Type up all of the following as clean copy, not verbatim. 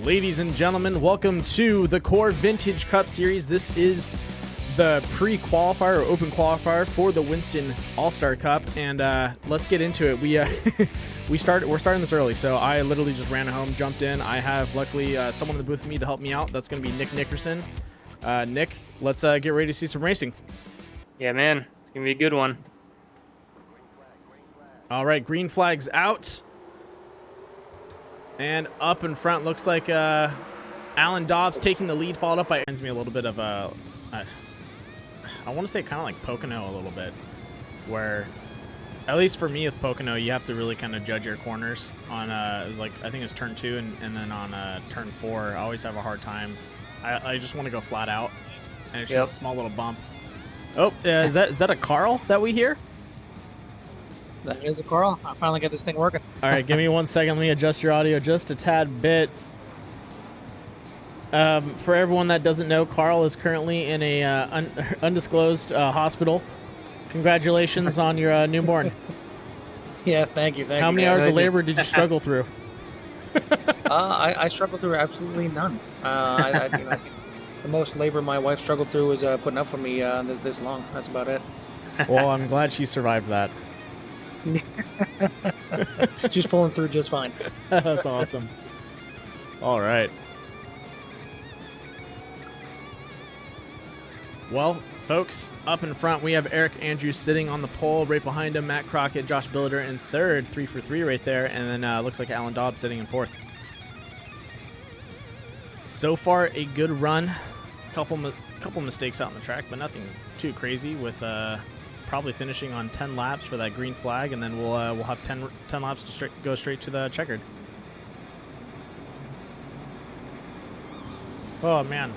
Ladies and gentlemen, welcome to the Core Vintage Cup Series. This is the pre-qualifier or open qualifier for the Winston All-Star Cup, and let's get into it. We're starting this early, so I literally just ran home, jumped in. I have luckily someone in the booth with me to help me out. That's going to be Nick Nickerson. Nick, let's get ready to see some racing. Yeah, man, it's going to be a good one. All right, green flag's out. And up in front looks like Alan Dobbs taking the lead, followed up by, reminds me a little bit of I want to say kind of like Pocono a little bit, where at least for me with Pocono, you have to really kind of judge your corners on it was like, I think it's turn 2 and then on turn 4 I always have a hard time. I just want to go flat out, and it's just a small little bump. Oh, is that a Carl that we hear? That is a Carl. I finally got this thing working. All right, give me 1 second. Let me adjust your audio just a tad bit. For everyone that doesn't know, Carl is currently in a undisclosed hospital. Congratulations on your newborn. Yeah, thank you. How many hours of labor did you struggle through? I struggled through absolutely none. I think the most labor my wife struggled through was putting up for me this long. That's about it. Well, I'm glad she survived that. She's pulling through just fine. That's awesome. All right. Well, folks, up in front we have Eric Andrews sitting on the pole. Right behind him, Matt Crockett, Josh Billiter in third, 3 for 3 right there, and then looks like Alan Dobbs sitting in fourth. So far, a good run. Couple mistakes out on the track, but nothing too crazy, with probably finishing on 10 laps for that green flag, and then we'll have 10 laps to go straight to the checkered. Oh man.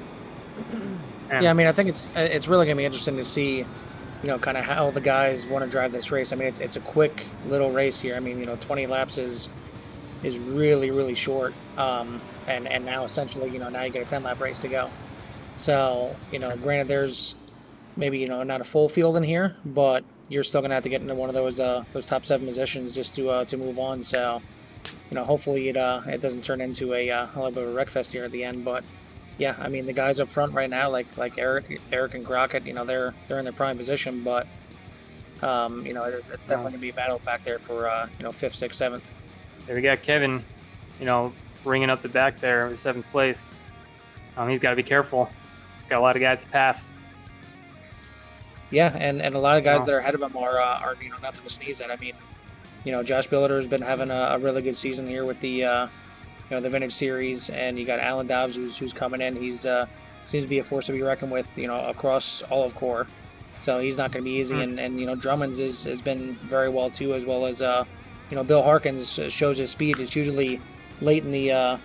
Yeah, I mean, I think it's really gonna be interesting to see, kind of how the guys want to drive this race. I mean, it's a quick little race here. I mean, 20 laps is really, really short. And now essentially, now you get a 10-lap race to go. So, granted, there's maybe, not a full field in here, but you're still going to have to get into one of those top 7 positions just to move on. So, hopefully it doesn't turn into a little bit of a wreck fest here at the end. But, yeah, I mean, the guys up front right now, like Eric and Crockett, they're in their prime position. But, it's definitely going to be a battle back there for, 5th, 6th, 7th. There we got Kevin, ringing up the back there with 7th place. He's got to be careful. Got a lot of guys to pass. Yeah, and a lot of guys that are ahead of him are nothing to sneeze at. I mean, Josh Billiter has been having a really good season here with the the Vintage Series, and you got Alan Dobbs who's coming in. He's seems to be a force to be reckoned with, across all of Core. So he's not going to be easy. And Drummond's has been very well too, as well as Bill Harkins shows his speed. It's usually late in the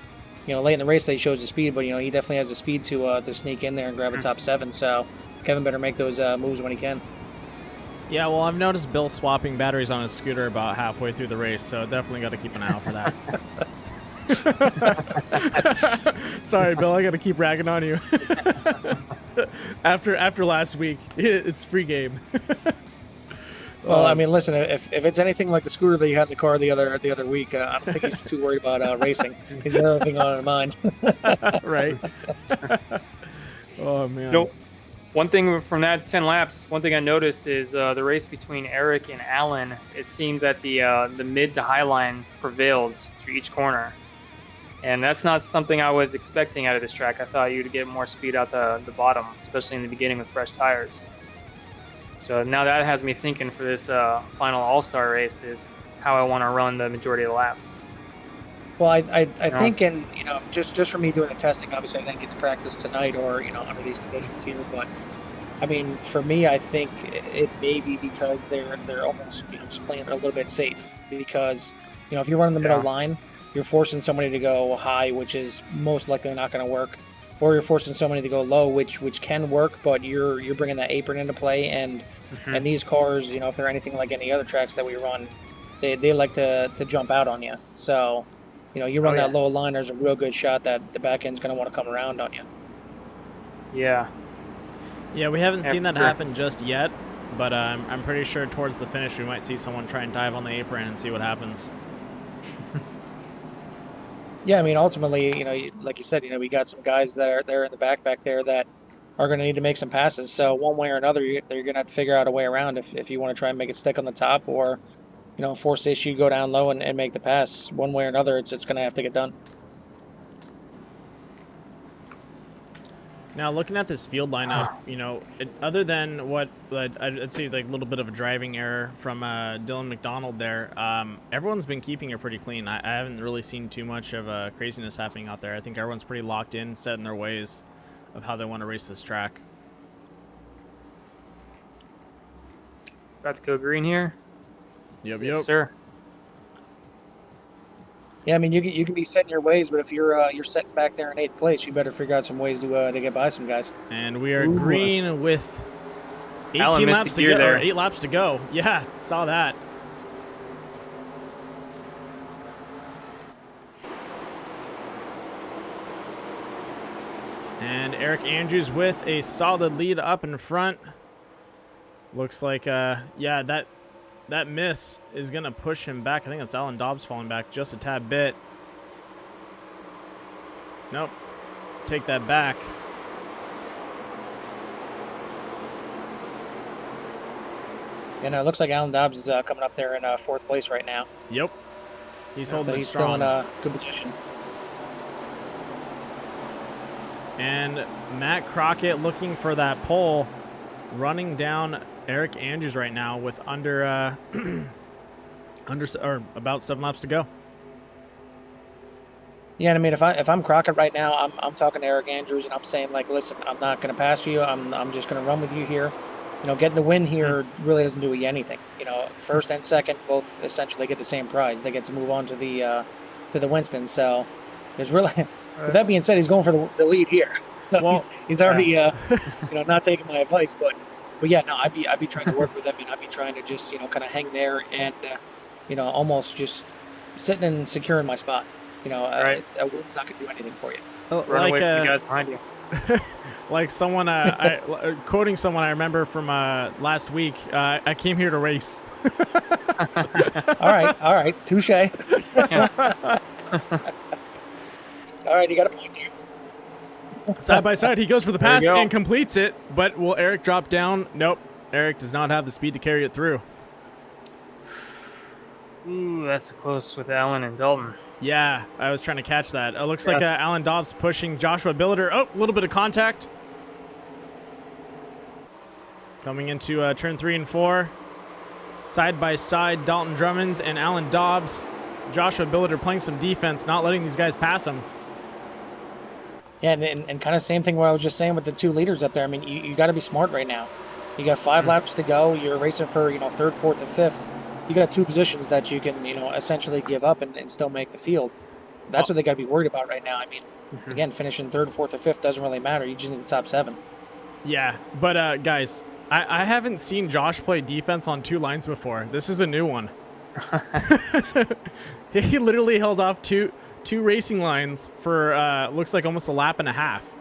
late in the race that he shows his speed, but he definitely has the speed to sneak in there and grab a top 7. So Kevin better make those moves when he can. Yeah, well, I've noticed Bill swapping batteries on his scooter about halfway through the race, so definitely got to keep an eye out for that. Sorry, Bill, I got to keep ragging on you. After last week, it's free game. Well, I mean, listen, if it's anything like the scooter that you had in the car the other week, I don't think he's too worried about racing. He's got other thing on his mind. Right. Oh man. One thing from that 10 laps, one thing I noticed is the race between Eric and Alan. It seemed that the mid to high line prevailed through each corner, and that's not something I was expecting out of this track. I thought you'd get more speed out the bottom, especially in the beginning with fresh tires. So now that has me thinking for this final All-Star race is how I want to run the majority of the laps. Well, I think, and just for me doing the testing, obviously I didn't get to practice tonight or under these conditions here, but I mean, for me, I think it may be because they're almost just playing it a little bit safe, because if you're running the middle line, you're forcing somebody to go high, which is most likely not going to work, or you're forcing somebody to go low, which can work, but you're bringing that apron into play, and these cars, if they're anything like any other tracks that we run, they like to jump out on you. So you run that low line, there's a real good shot that the back end's going to want to come around on you. Yeah. Yeah, we haven't seen that happen just yet, but I'm pretty sure towards the finish we might see someone try and dive on the apron and see what happens. Yeah, I mean, ultimately, like you said, we got some guys that are there in the back there that are going to need to make some passes. So one way or another, they're going to have to figure out a way around if you want to try and make it stick on the top, or force the issue, go down low and make the pass. One way or another, it's going to have to get done. Now, looking at this field lineup, other than what I'd say, like a little bit of a driving error from Dylan McDonald there, everyone's been keeping it pretty clean. I haven't really seen too much of craziness happening out there. I think everyone's pretty locked in, set in their ways of how they want to race this track. About to go green here. Yep, Yes, sir. Yeah, I mean, you can be set in your ways, but if you're sitting back there in 8th place, you better figure out some ways to get by some guys. And we are green with 18 laps to go, or 8 laps to go. Yeah, saw that. And Eric Andrews with a solid lead up in front. Looks like, yeah, that miss is going to push him back. I think that's Alan Dobbs falling back just a tad bit. Nope. Take that back. And it looks like Alan Dobbs is coming up there in 4th place right now. Yep. He's holding it strong. strong. Still in a good position. And Matt Crockett looking for that pole, running down Eric Andrews right now with under about 7 laps to go. Yeah, and I mean, if I'm Crockett right now, I'm talking to Eric Andrews and I'm saying, like, listen, I'm not going to pass you. I'm just going to run with you here. Getting the win here really doesn't do you anything. First and second both essentially get the same prize. They get to move on to the Winston. So there's really, with that being said, he's going for the lead here. So well, he's already not taking my advice, but yeah, no, I'd be trying to work with him, and I'd be trying to just kind of hang there and almost just sitting and securing my spot. Right. A win's not going to do anything for you. Run away from the guys behind you. Like someone, quoting someone I remember from last week, I came here to race. All right, touche. All right, you got a point here. Side by side, he goes for the pass and completes it, but will Eric drop down? Nope. Eric does not have the speed to carry it through. Ooh, that's close with Alan and Dalton. Yeah, I was trying to catch that. It looks like Alan Dobbs pushing Joshua Billiter. Oh, a little bit of contact. Coming into turn 3 and 4. Side by side, Dalton Drummonds and Alan Dobbs. Joshua Billiter playing some defense, not letting these guys pass him. Yeah, and kind of same thing what I was just saying with the 2 leaders up there. I mean, you got to be smart right now. You got 5 laps to go. You're racing for 3rd, 4th, and 5th. You got 2 positions that you can essentially give up and still make the field. That's what they got to be worried about right now. I mean, again, finishing 3rd, 4th, or 5th doesn't really matter. You just need the top 7. Yeah, but guys, I haven't seen Josh play defense on 2 lines before. This is a new one. He literally held off two racing lines for looks like almost a lap and a half.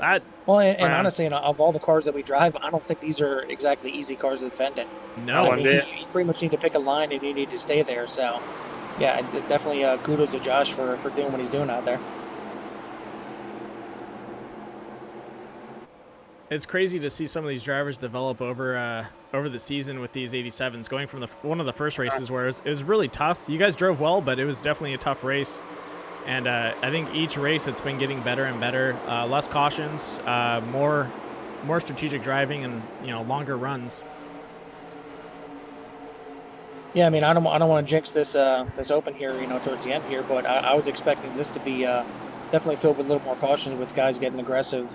And honestly, of all the cars that we drive, I don't think these are exactly easy cars to defend in. No, I mean, you pretty much need to pick a line and you need to stay there. So, yeah, definitely kudos to Josh for doing what he's doing out there. It's crazy to see some of these drivers develop over the season with these 87s, going from one of the first races where it was really tough. You guys drove well, but it was definitely a tough race. And I think each race it's been getting better and better. Less cautions, more strategic driving, and longer runs. Yeah, I mean, I don't want to jinx this open here, towards the end here, but I was expecting this to be definitely filled with a little more caution with guys getting aggressive,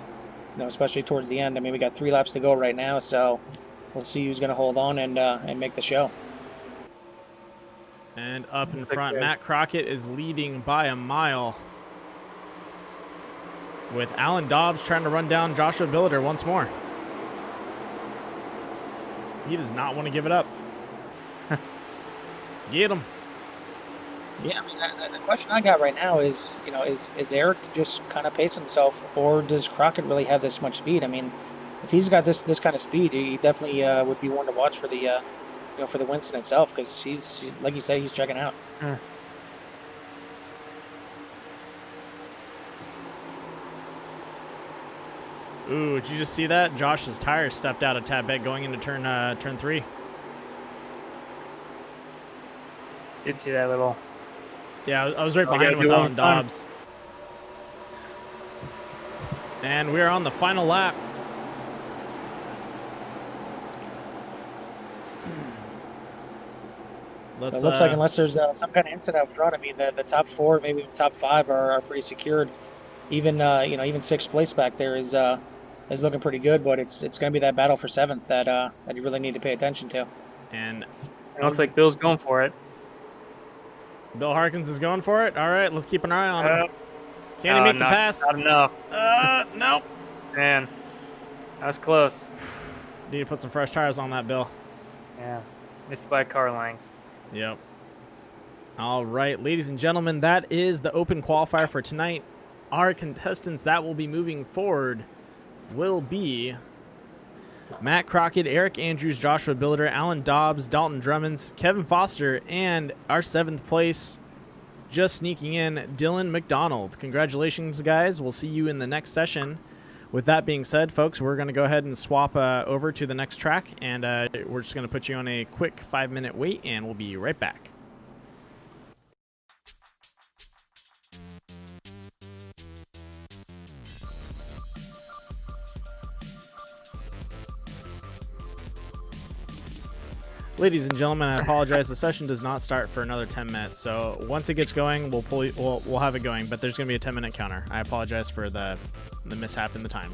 especially towards the end. I mean, we got 3 laps to go right now, so we'll see who's going to hold on and make the show. And up in front, Matt Crockett is leading by a mile, with Alan Dobbs trying to run down Joshua Billiter once more. He does not want to give it up. Get him. Yeah, I mean, the question I got right now is, is Eric just kind of pacing himself, or does Crockett really have this much speed? I mean, if he's got this kind of speed, he definitely would be one to watch for the for the Winston itself, because he's like you say, he's checking out. Ooh, did you just see that? Josh's tire stepped out a tad bit going into turn 3. Did see that little. Yeah, I was right behind him with Alan Dobbs. And we're on the final lap. It looks like unless there's some kind of incident up front, I mean, the top 4, maybe even top 5 are pretty secured. Even even 6th place back there is looking pretty good, but it's going to be that battle for 7th that you really need to pay attention to. And it looks like Bill's going for it. Bill Harkins is going for it. All right, let's keep an eye on him. Can he make the pass? Not enough. Nope. Man, that was close. Need to put some fresh tires on that, Bill. Yeah, missed by a car length. Yep. All right, ladies and gentlemen, that is the open qualifier for tonight. Our contestants that will be moving forward will be Matt Crockett, Eric Andrews, Joshua Billiter, Alan Dobbs, Dalton Drummonds, Kevin Foster, and our 7th place, just sneaking in, Dylan McDonald. Congratulations, guys. We'll see you in the next session. With that being said, folks, we're going to go ahead and swap over to the next track, and we're just going to put you on a quick 5-minute wait, and we'll be right back. Ladies and gentlemen, I apologize. The session does not start for another 10 minutes. So once it gets going, we'll have it going. But there's going to be a 10-minute counter. I apologize for the mishap in the time.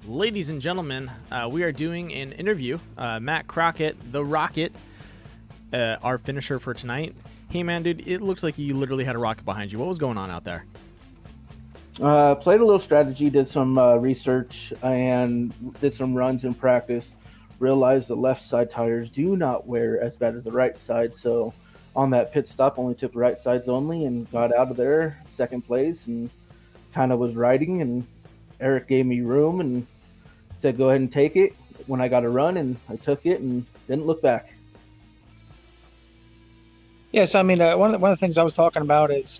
Ladies and gentlemen, we are doing an interview. Matt Crockett, the Rocket, our finisher for tonight. Hey, man, dude, it looks like you literally had a rocket behind you. What was going on out there? Played a little strategy, did some research, and did some runs in practice. Realized the left side tires do not wear as bad as the right side. So on that pit stop, only took right sides only and got out of there, 2nd place, and kind of was riding. And Eric gave me room and said, go ahead and take it when I got a run, and I took it and didn't look back. Yes, I mean, one of the things I was talking about is,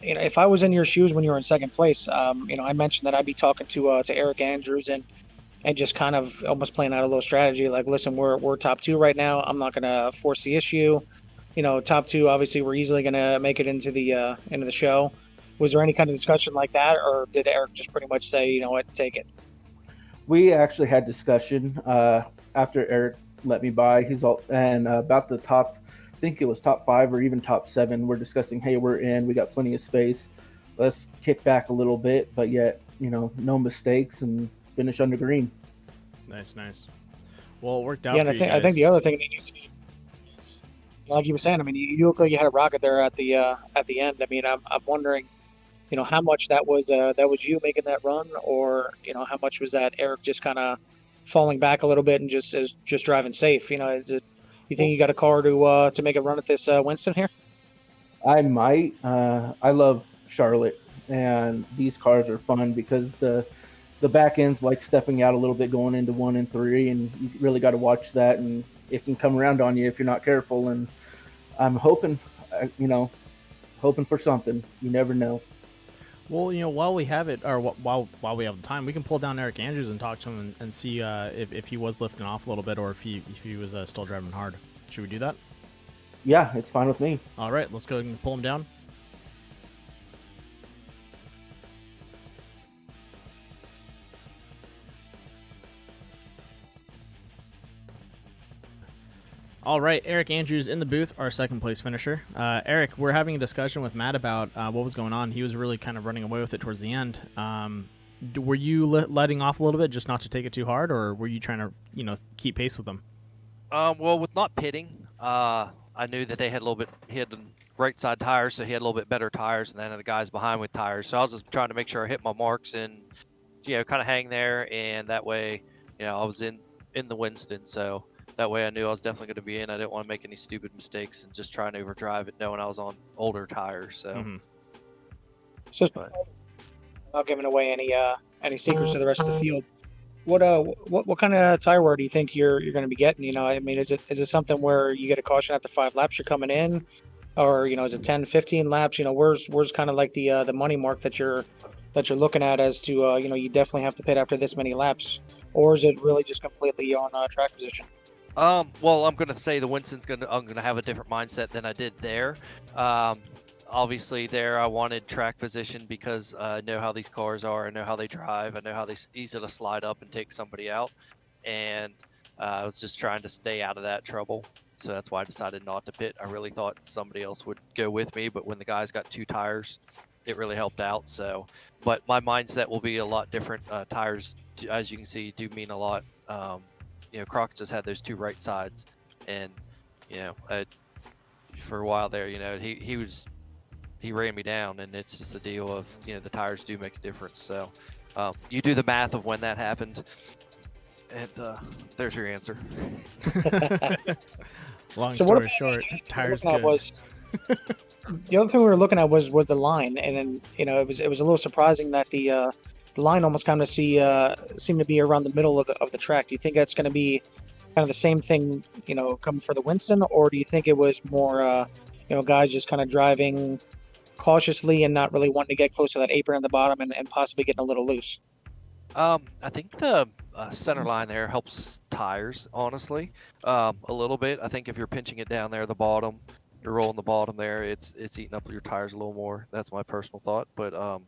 if I was in your shoes when you were in 2nd place, I mentioned that I'd be talking to Eric Andrews and just kind of almost playing out a little strategy, like, listen, we're top 2 right now. I'm not going to force the issue. Top 2, obviously, we're easily going to make it into the show. Was there any kind of discussion like that, or did Eric just pretty much say, you know what, take it? We actually had discussion after Eric let me by. He's all and about the top, I think it was top 5 or even top 7. We're discussing, hey, we're in, we got plenty of space. Let's kick back a little bit, but yet, no mistakes and finish under green. Nice. Well, it worked out. Yeah, and I think the other thing that needs to be is, like you were saying, I mean, you look like you had a rocket there at the end. I mean, I'm wondering, how much that was you making that run, or how much was that Eric just kind of falling back a little bit and just driving safe? Is it, you think you got a car to make a run at this Winston here? I might. I love Charlotte, and these cars are fun because the back end's like stepping out a little bit going into 1 and 3, and you really got to watch that, and it can come around on you if you're not careful. And I'm hoping, hoping for something. You never know. Well, while we have it, or while we have the time, we can pull down Eric Andrews and talk to him and see if he was lifting off a little bit, or if he was still driving hard. Should we do that? Yeah, it's fine with me. All right, let's go ahead and pull him down. All right, Eric Andrews in the booth, our second place finisher. Eric, we're having a discussion with Matt about what was going on. He was really kind of running away with it towards the end. Were you letting off a little bit just not to take it too hard, or were you trying to keep pace with them? Well, with not pitting, I knew that he had the right side tires, so he had a little bit better tires than the guys behind with tires. So I was just trying to make sure I hit my marks and kind of hang there, and that way, I was in the Winston, so. That way I knew I was definitely going to be in. I didn't want to make any stupid mistakes and just try and overdrive it knowing I was on older tires. So, Just not giving away any secrets to the rest of the field. What kind of tire wear do you think you're going to be getting? Is it something where you get a caution after 5 laps you're coming in, or is it 10, 15 laps? Where's kind of like the money mark that you're looking at as to you definitely have to pit after this many laps, or is it really just completely on track position? Well, I'm going to say the Winston's I'm going to have a different mindset than I did there. Obviously there I wanted track position because I know how these cars are. I know how they drive. I know how they're easy to slide up and take somebody out. And I was just trying to stay out of that trouble. So that's why I decided not to pit. I really thought somebody else would go with me, but when the guys got 2 tires, it really helped out. So, but my mindset will be a lot different. Tires, as you can see, do mean a lot. Croc just had those 2 right sides, and for a while there, he ran me down, and it's just a deal of the tires do make a difference. So you do the math of when that happened, and there's your answer. Long story short, tires good. The other thing we were looking at was the line, and then it was a little surprising that the line almost kind of seemed to be around the middle of the track. Do you think that's going to be kind of the same thing, coming for the Winston, or do you think it was more, guys just kind of driving cautiously and not really wanting to get close to that apron at the bottom and possibly getting a little loose? I think the center line there helps tires, honestly, a little bit. I think if you're pinching it down there at the bottom, you're rolling the bottom there, it's eating up your tires a little more. That's my personal thought, but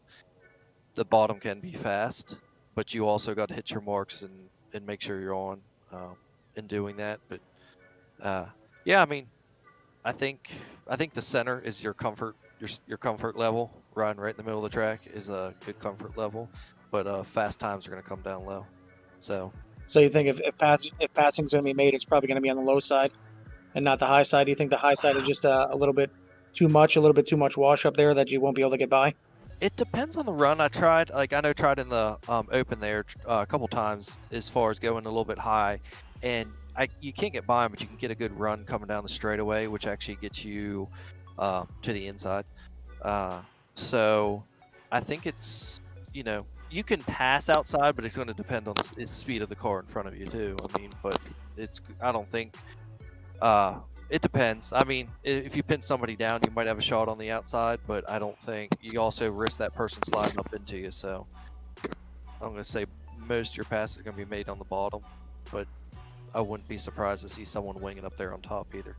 the bottom can be fast, but you also got to hit your marks and make sure you're on in doing that. But I think the center is your comfort level. Riding right in the middle of the track is a good comfort level, but fast times are going to come down low. So you think if passing's going to be made, it's probably going to be on the low side and not the high side? Do you think the high side is just a little bit too much wash up there that you won't be able to get by? It depends on the run. I tried in the open there a couple times as far as going a little bit high, and you can't get by them, but you can get a good run coming down the straightaway, which actually gets you to the inside. So I think it's, you can pass outside, but it's going to depend on the speed of the car in front of you too. But I don't think, it depends. If you pin somebody down, you might have a shot on the outside, but I don't think you also risk that person sliding up into you. So I'm going to say most of your passes are going to be made on the bottom, but I wouldn't be surprised to see someone winging up there on top either.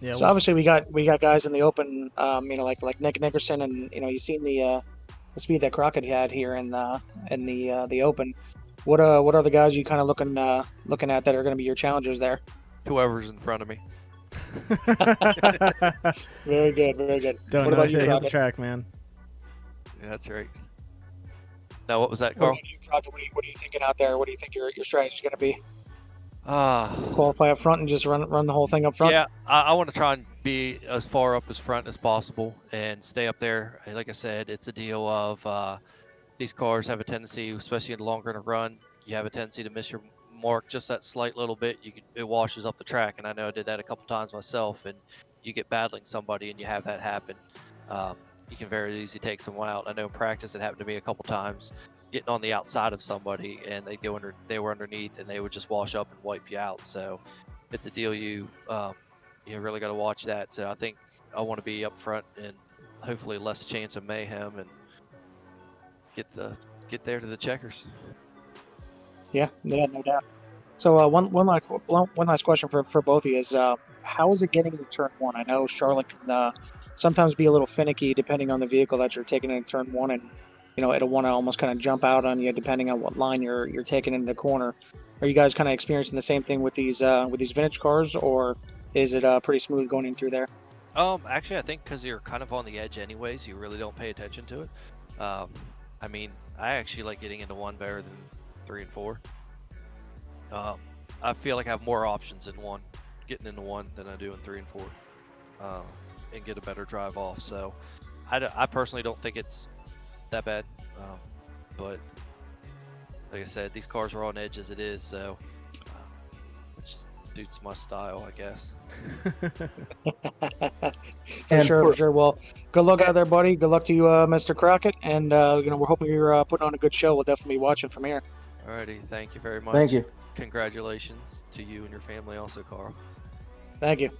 Yeah. So obviously we got guys in the open, like Nick Nickerson, and you've seen the speed that Crockett had here in the open. What are the guys you kind of looking at that are going to be your challengers there? Whoever's in front of me. Very good, very good. Don't know until you hit the track, man. Yeah, that's right. Now, what was that, Carl? What are you thinking out there? What do you think your strategy is going to be? Qualify up front and just run the whole thing up front? Yeah, I want to try and be as far up as front as possible and stay up there. Like I said, it's a deal of these cars have a tendency, especially in the longer in a run, you have a tendency to miss your mark just that slight little bit. It washes up the track, and I know I did that a couple times myself, and you get battling somebody and you have that happen. you can very easily take someone out. I know in practice it happened to me a couple times, getting on the outside of somebody and they were underneath and they would just wash up and wipe you out. So it's a deal you really got to watch that. So I think I want to be up front and hopefully less chance of mayhem and get there to the checkers. Yeah, no doubt. So one last question for both of you is how is it getting into turn one? I know Charlotte can sometimes be a little finicky depending on the vehicle that you're taking into turn one, and it'll want to almost kind of jump out on you depending on what line you're taking into the corner. Are you guys kind of experiencing the same thing with these vintage cars, or is it pretty smooth going in through there? Actually, I think because you're kind of on the edge anyways, you really don't pay attention to it. I mean, I actually like getting into one better than 3 and 4. I feel like I have more options in getting into one than I do in 3 and 4, and get a better drive off. So I personally don't think it's that bad, but like I said, these cars are on edge as it is, so which suits my style, I guess. For sure. Well, good luck out there, buddy. Good luck to you, Mr. Crockett, and we're hoping you're putting on a good show. We'll definitely be watching from here. Alrighty, thank you very much. Thank you. Congratulations to you and your family also, Carl. Thank you.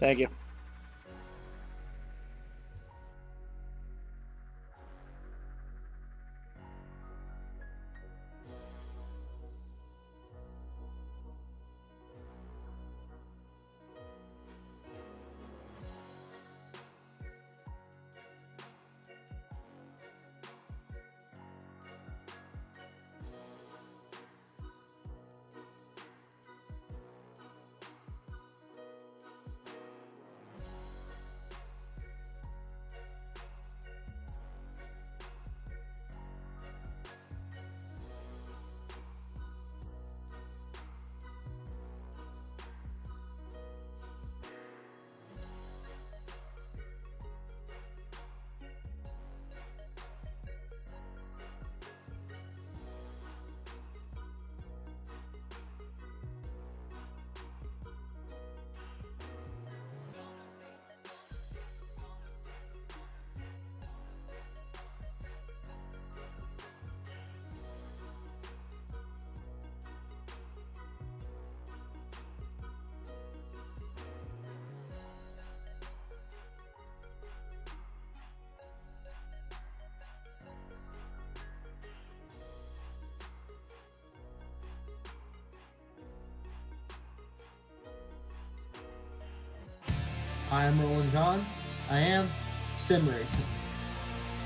I am Roland Johns. I am sim racing.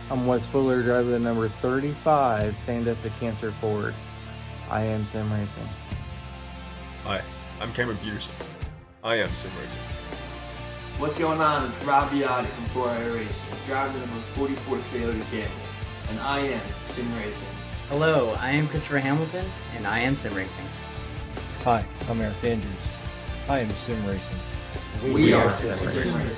I'm Wes Fuller, driver number 35, stand up to Cancer Ford. I am sim racing. Hi, I'm Cameron Peterson. I am sim racing. What's going on? It's Rob Biotti from 4i Racing, driver number 44 Toyota Camry, and I am sim racing. Hello, I am Christopher Hamilton, and I am sim racing. Hi, I'm Eric Andrews. I am sim racing. We are sim racing.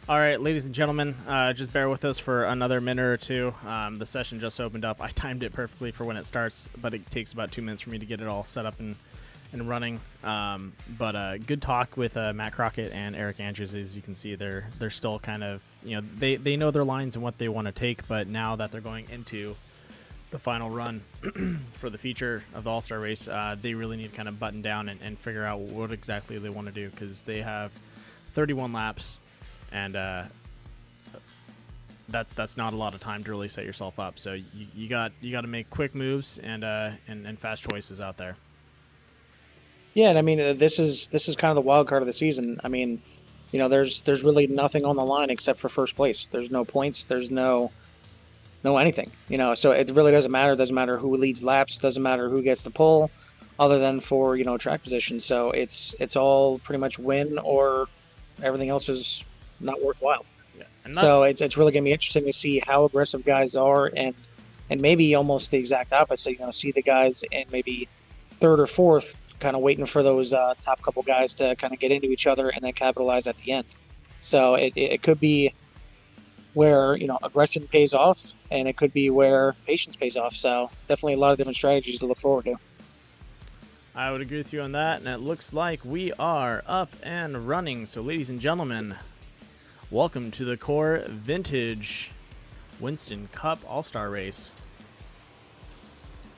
All right, ladies and gentlemen, just bear with us for another minute or two. The session just opened up. I timed it perfectly for when it starts, but it takes about 2 minutes for me to get it all set up and running. But good talk with Matt Crockett and Eric Andrews. As you can see, they're still kind of, they know their lines and what they want to take, but now that they're going into the final run for the feature of the All-Star race, they really need to kind of button down and figure out what exactly they want to do, because they have 31 laps. And that's not a lot of time to really set yourself up. So you got to make quick moves and fast choices out there. Yeah, and I mean this is kind of the wild card of the season. I mean, there's really nothing on the line except for first place. There's no points. There's no anything. So it really doesn't matter. It doesn't matter who leads laps. Doesn't matter who gets the pole, other than for track position. So it's all pretty much win or everything else is not worthwhile. Yeah. So it's really going to be interesting to see how aggressive guys are and and maybe almost the exact opposite. You're going to see the guys in maybe third or fourth, kind of waiting for those top couple guys to kind of get into each other and then capitalize at the end. So it could be where, you know, aggression pays off, and it could be where patience pays off. So definitely a lot of different strategies to look forward to. I would agree with you on that, and it looks like we are up and running. So, ladies and gentlemen, welcome to the Core Vintage Winston Cup All-Star Race.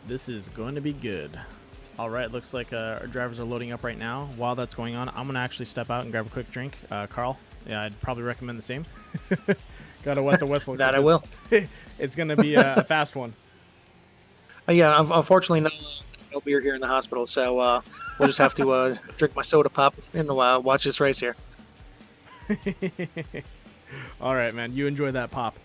This is going to be good. All right, looks like our drivers are loading up right now. While that's going on, I'm going to actually step out and grab a quick drink. Carl, yeah, I'd probably recommend the same. Gotta wet the whistle. That I will. It's going to be a fast one. Yeah, unfortunately, no beer here in the hospital, so we'll just have to drink my soda pop and watch this race here. All right, man. You enjoy that pop.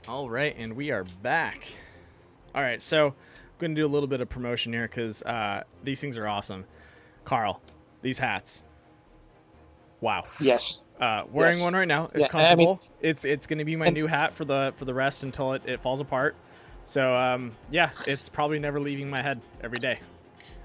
All right, and we are back. All right, so I'm going to do a little bit of promotion here because these things are awesome. Carl, these hats. Wow. Yes. Wearing one right now. It's comfortable. It's going to be my new hat for the rest until it falls apart. So yeah, it's probably never leaving my head every day.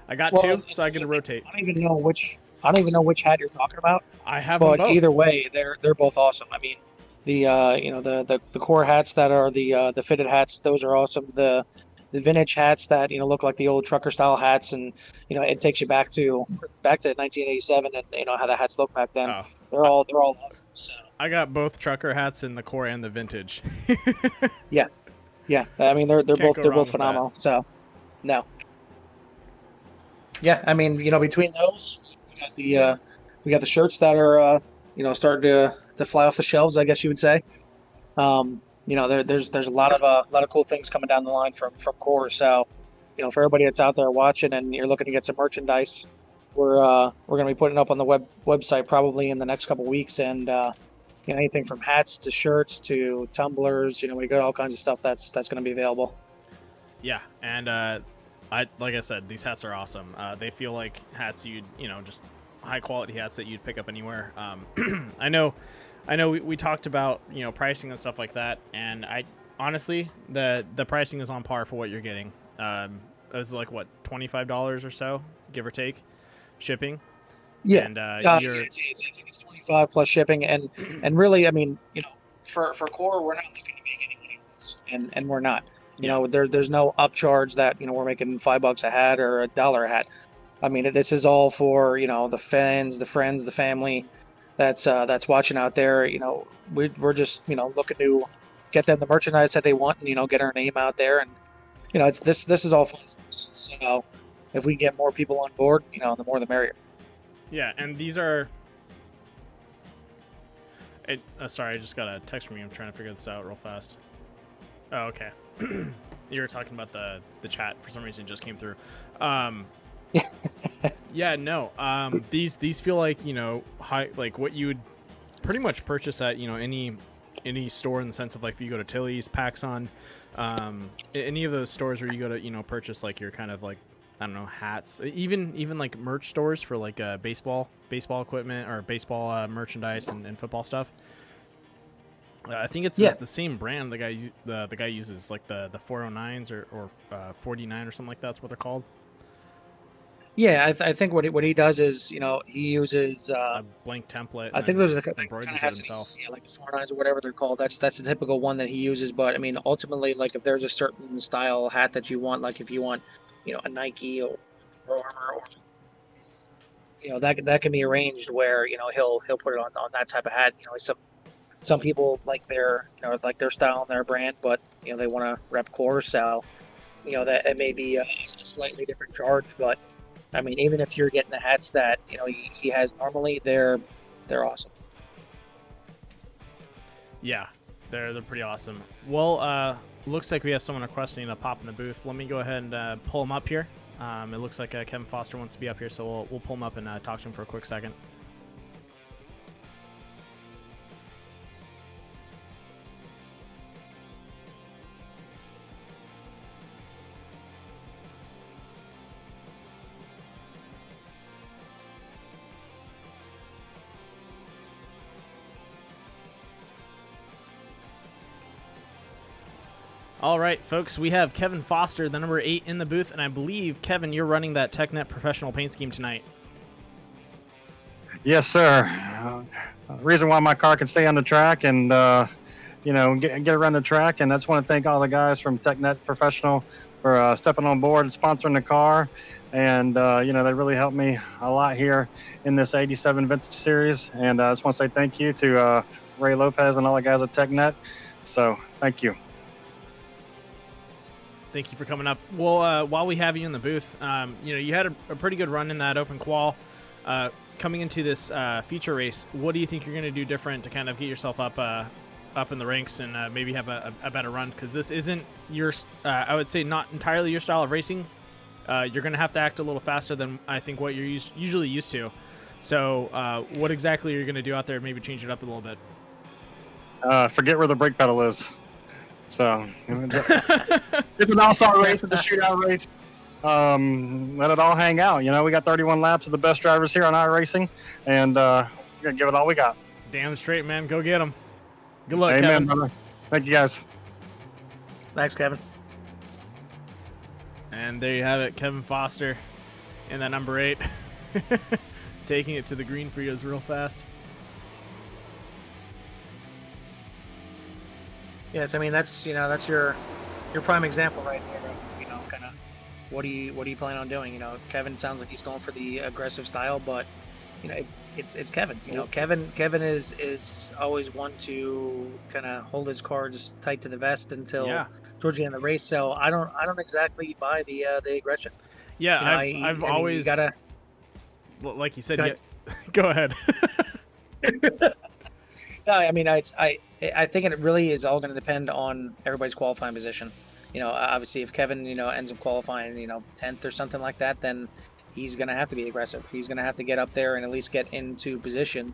I got two, so I get to rotate. I don't even know which hat you're talking about. I have but them both. Either way, they're both awesome. I mean, the core hats that are the fitted hats, those are awesome. The vintage hats that look like the old trucker style hats, and it takes you back to 1987 and how the hats look back then. Oh. They're all awesome. So I got both trucker hats in the core and the vintage. yeah. I mean they're both phenomenal. That. So no. Yeah, I mean between those we got the shirts that are starting to fly off the shelves, I guess you would say. There's a lot of cool things coming down the line from Core. So, for everybody that's out there watching and you're looking to get some merchandise, we're going to be putting up on the website probably in the next couple weeks, and anything from hats to shirts to tumblers, we got all kinds of stuff that's going to be available. Yeah, and like I said, these hats are awesome. They feel like hats you'd just high quality hats that you'd pick up anywhere. I know we talked about pricing and stuff like that, and I honestly the pricing is on par for what you're getting. It was like what, $25 or so, give or take, shipping. Yeah, and I think it's 25 plus shipping, and really, I mean, for Core, we're not looking to make any money on this, and we're not. There's no upcharge that we're making $5 a hat or $1 a hat. I mean, this is all for the fans, the friends, the family that's watching out there. We're just looking to get them the merchandise that they want, and get our name out there, and it's this is all fun for us. So if we get more people on board, the more the merrier. Yeah, and these are. Sorry, I just got a text from you. I'm trying to figure this out real fast. Oh, okay. You were talking about the chat for some reason. It just came through. Yeah, no. These feel like high, like what you would pretty much purchase at any store, in the sense of like if you go to Tilly's, PacSun, any of those stores where you go to purchase like your kind of like, I don't know, hats, even like merch stores for like baseball equipment or baseball merchandise and football stuff. I think it's the same brand the guy uses, like the 409s or 49 or something like that's what they're called. Yeah, I think what he does is, he uses a blank template. I think those are the embroiders himself. Yeah, like the 409s or whatever they're called. That's the typical one that he uses. But I mean, ultimately, like if there's a certain style hat that you want, like if you want, a Nike or Armour, or that can be arranged where he'll put it on that type of hat. Like some people like their style and their brand, but they want to rep Core, so that it may be a slightly different charge, but. I mean, even if you're getting the hats that he has normally, they're awesome. Yeah, They're pretty awesome. Well, looks like we have someone requesting a pop in the booth. Let me go ahead and pull him up here. It looks like Kevin Foster wants to be up here, so we'll pull him up and talk to him for a quick second. All right, folks, we have Kevin Foster, the number 8 in the booth, and I believe, Kevin, you're running that TechNet professional paint scheme tonight. Yes, sir. The reason why my car can stay on the track and, get around the track, and I just want to thank all the guys from TechNet Professional for stepping on board and sponsoring the car, and, they really helped me a lot here in this 87 Vintage Series, and I just want to say thank you to Ray Lopez and all the guys at TechNet, so thank you. Thank you for coming up. Well, while we have you in the booth, you had a pretty good run in that open qual. Coming into this feature race, what do you think you're going to do different to kind of get yourself up in the ranks and maybe have a better run? Because this isn't your, I would say, not entirely your style of racing. You're going to have to act a little faster than I think what you're usually used to. So what exactly are you going to do out there? Maybe change it up a little bit. Forget where the brake pedal is. So it's an all-star race, it's a shootout race. Let it all hang out. We got 31 laps of the best drivers here on iRacing, and we're gonna give it all we got. Damn straight, man. Go get them. Good luck, Amen, Kevin. brother. Thank you, guys. Thanks, Kevin. And there you have it, Kevin Foster in that number 8, taking it to the green for you real fast. Yes, I mean that's your prime example right here of kind of what do you plan on doing? Kevin sounds like he's going for the aggressive style, but it's Kevin. Kevin is always one to kind of hold his cards tight to the vest until towards the end of the race. So I don't exactly buy the aggression. Yeah, I've always gotta, like you said. Go ahead. No, I mean, I think it really is all going to depend on everybody's qualifying position. Obviously, if Kevin, ends up qualifying, 10th or something like that, then he's going to have to be aggressive. He's going to have to get up there and at least get into position,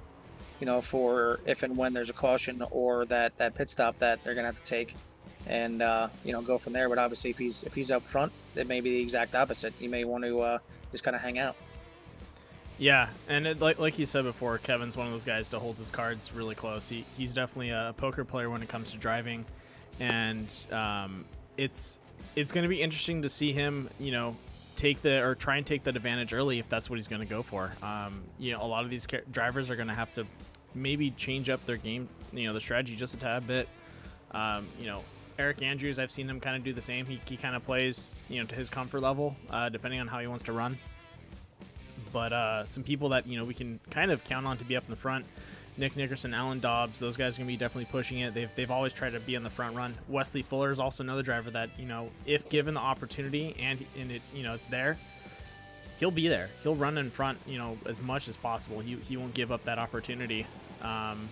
for if and when there's a caution or that pit stop that they're going to have to take, and go from there. But obviously, if he's up front, it may be the exact opposite. You may want to just kind of hang out. Yeah, and like you said before, Kevin's one of those guys to hold his cards really close. He's definitely a poker player when it comes to driving, and it's going to be interesting to see him, try and take that advantage early if that's what he's going to go for. A lot of these drivers are going to have to maybe change up their game, the strategy just a tad bit. Eric Andrews, I've seen him kind of do the same. He kind of plays, to his comfort level, depending on how he wants to run. But some people that, we can kind of count on to be up in the front, Nick Nickerson, Alan Dobbs, those guys are going to be definitely pushing it. They've always tried to be in the front run. Wesley Fuller is also another driver that, if given the opportunity and it, it's there, he'll be there. He'll run in front, as much as possible. He won't give up that opportunity. And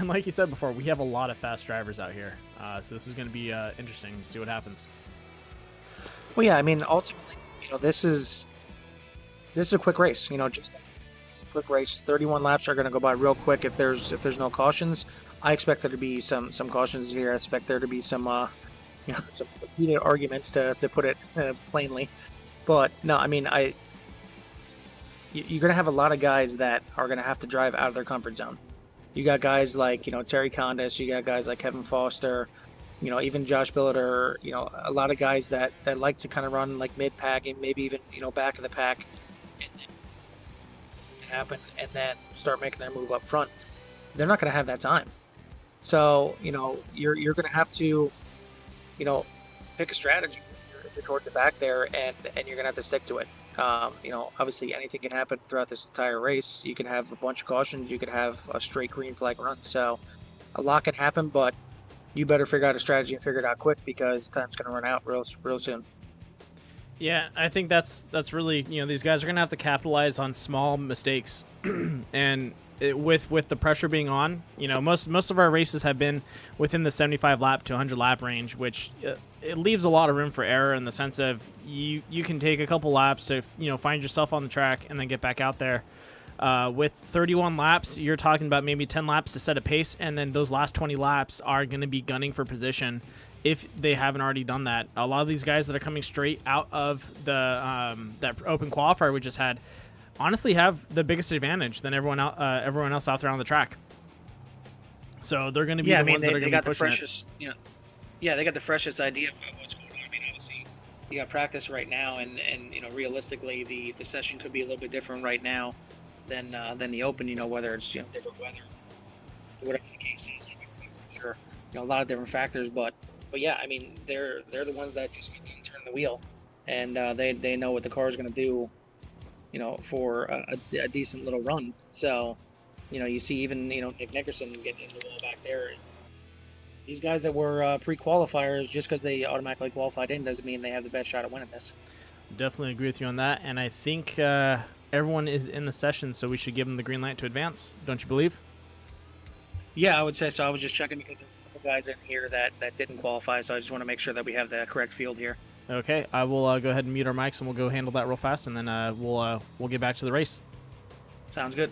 like you said before, we have a lot of fast drivers out here. So this is going to be interesting to see what happens. Well, yeah, I mean, ultimately, this is a quick race. Just a quick race. 31 laps are going to go by real quick if there's no cautions. I expect there to be some cautions here. I expect there to be some some heated arguments to put it plainly. But no, I mean, you're going to have a lot of guys that are going to have to drive out of their comfort zone. You got guys like Terry Condis. You got guys like Kevin Foster. Even Josh Billiter, a lot of guys that like to kind of run like mid-pack and maybe even, back of the pack and then happen and then start making their move up front. They're not going to have that time. So, you're going to have to, pick a strategy if you're towards the back there and you're going to have to stick to it. Obviously anything can happen throughout this entire race. You can have a bunch of cautions. You could have a straight green flag run. So a lot can happen, but you better figure out a strategy and figure it out quick because time's going to run out real soon. Yeah, I think that's really, these guys are gonna have to capitalize on small mistakes, and with the pressure being on, most of our races have been within the 75 lap to 100 lap range, which it leaves a lot of room for error in the sense of you can take a couple laps to find yourself on the track and then get back out there. With 31 laps, you're talking about maybe 10 laps to set a pace, and then those last 20 laps are going to be gunning for position if they haven't already done that. A lot of these guys that are coming straight out of the that open qualifier we just had honestly have the biggest advantage than everyone else out there on the track. So they're going to be the ones that are going to be pushing it. They got the freshest idea of what's going on. I mean, obviously, you got practice right now, and realistically, the session could be a little bit different right now than the open. Whether it's different weather, whatever the case is. For sure, a lot of different factors, but yeah, I mean, they're the ones that just got done turning the wheel, and they know what the car is going to do, for a decent little run. So, you see even Nick Nickerson getting in the wall back there. These guys that were pre-qualifiers, just because they automatically qualified in doesn't mean they have the best shot at winning this. Definitely agree with you on that, and I think everyone is in the session, so we should give them the green light to advance. Don't you believe? Yeah, I would say so. I was just checking because there's a couple guys in here that didn't qualify, so I just want to make sure that we have the correct field here. Okay, I will go ahead and mute our mics, and we'll go handle that real fast, and then we'll get back to the race. Sounds good.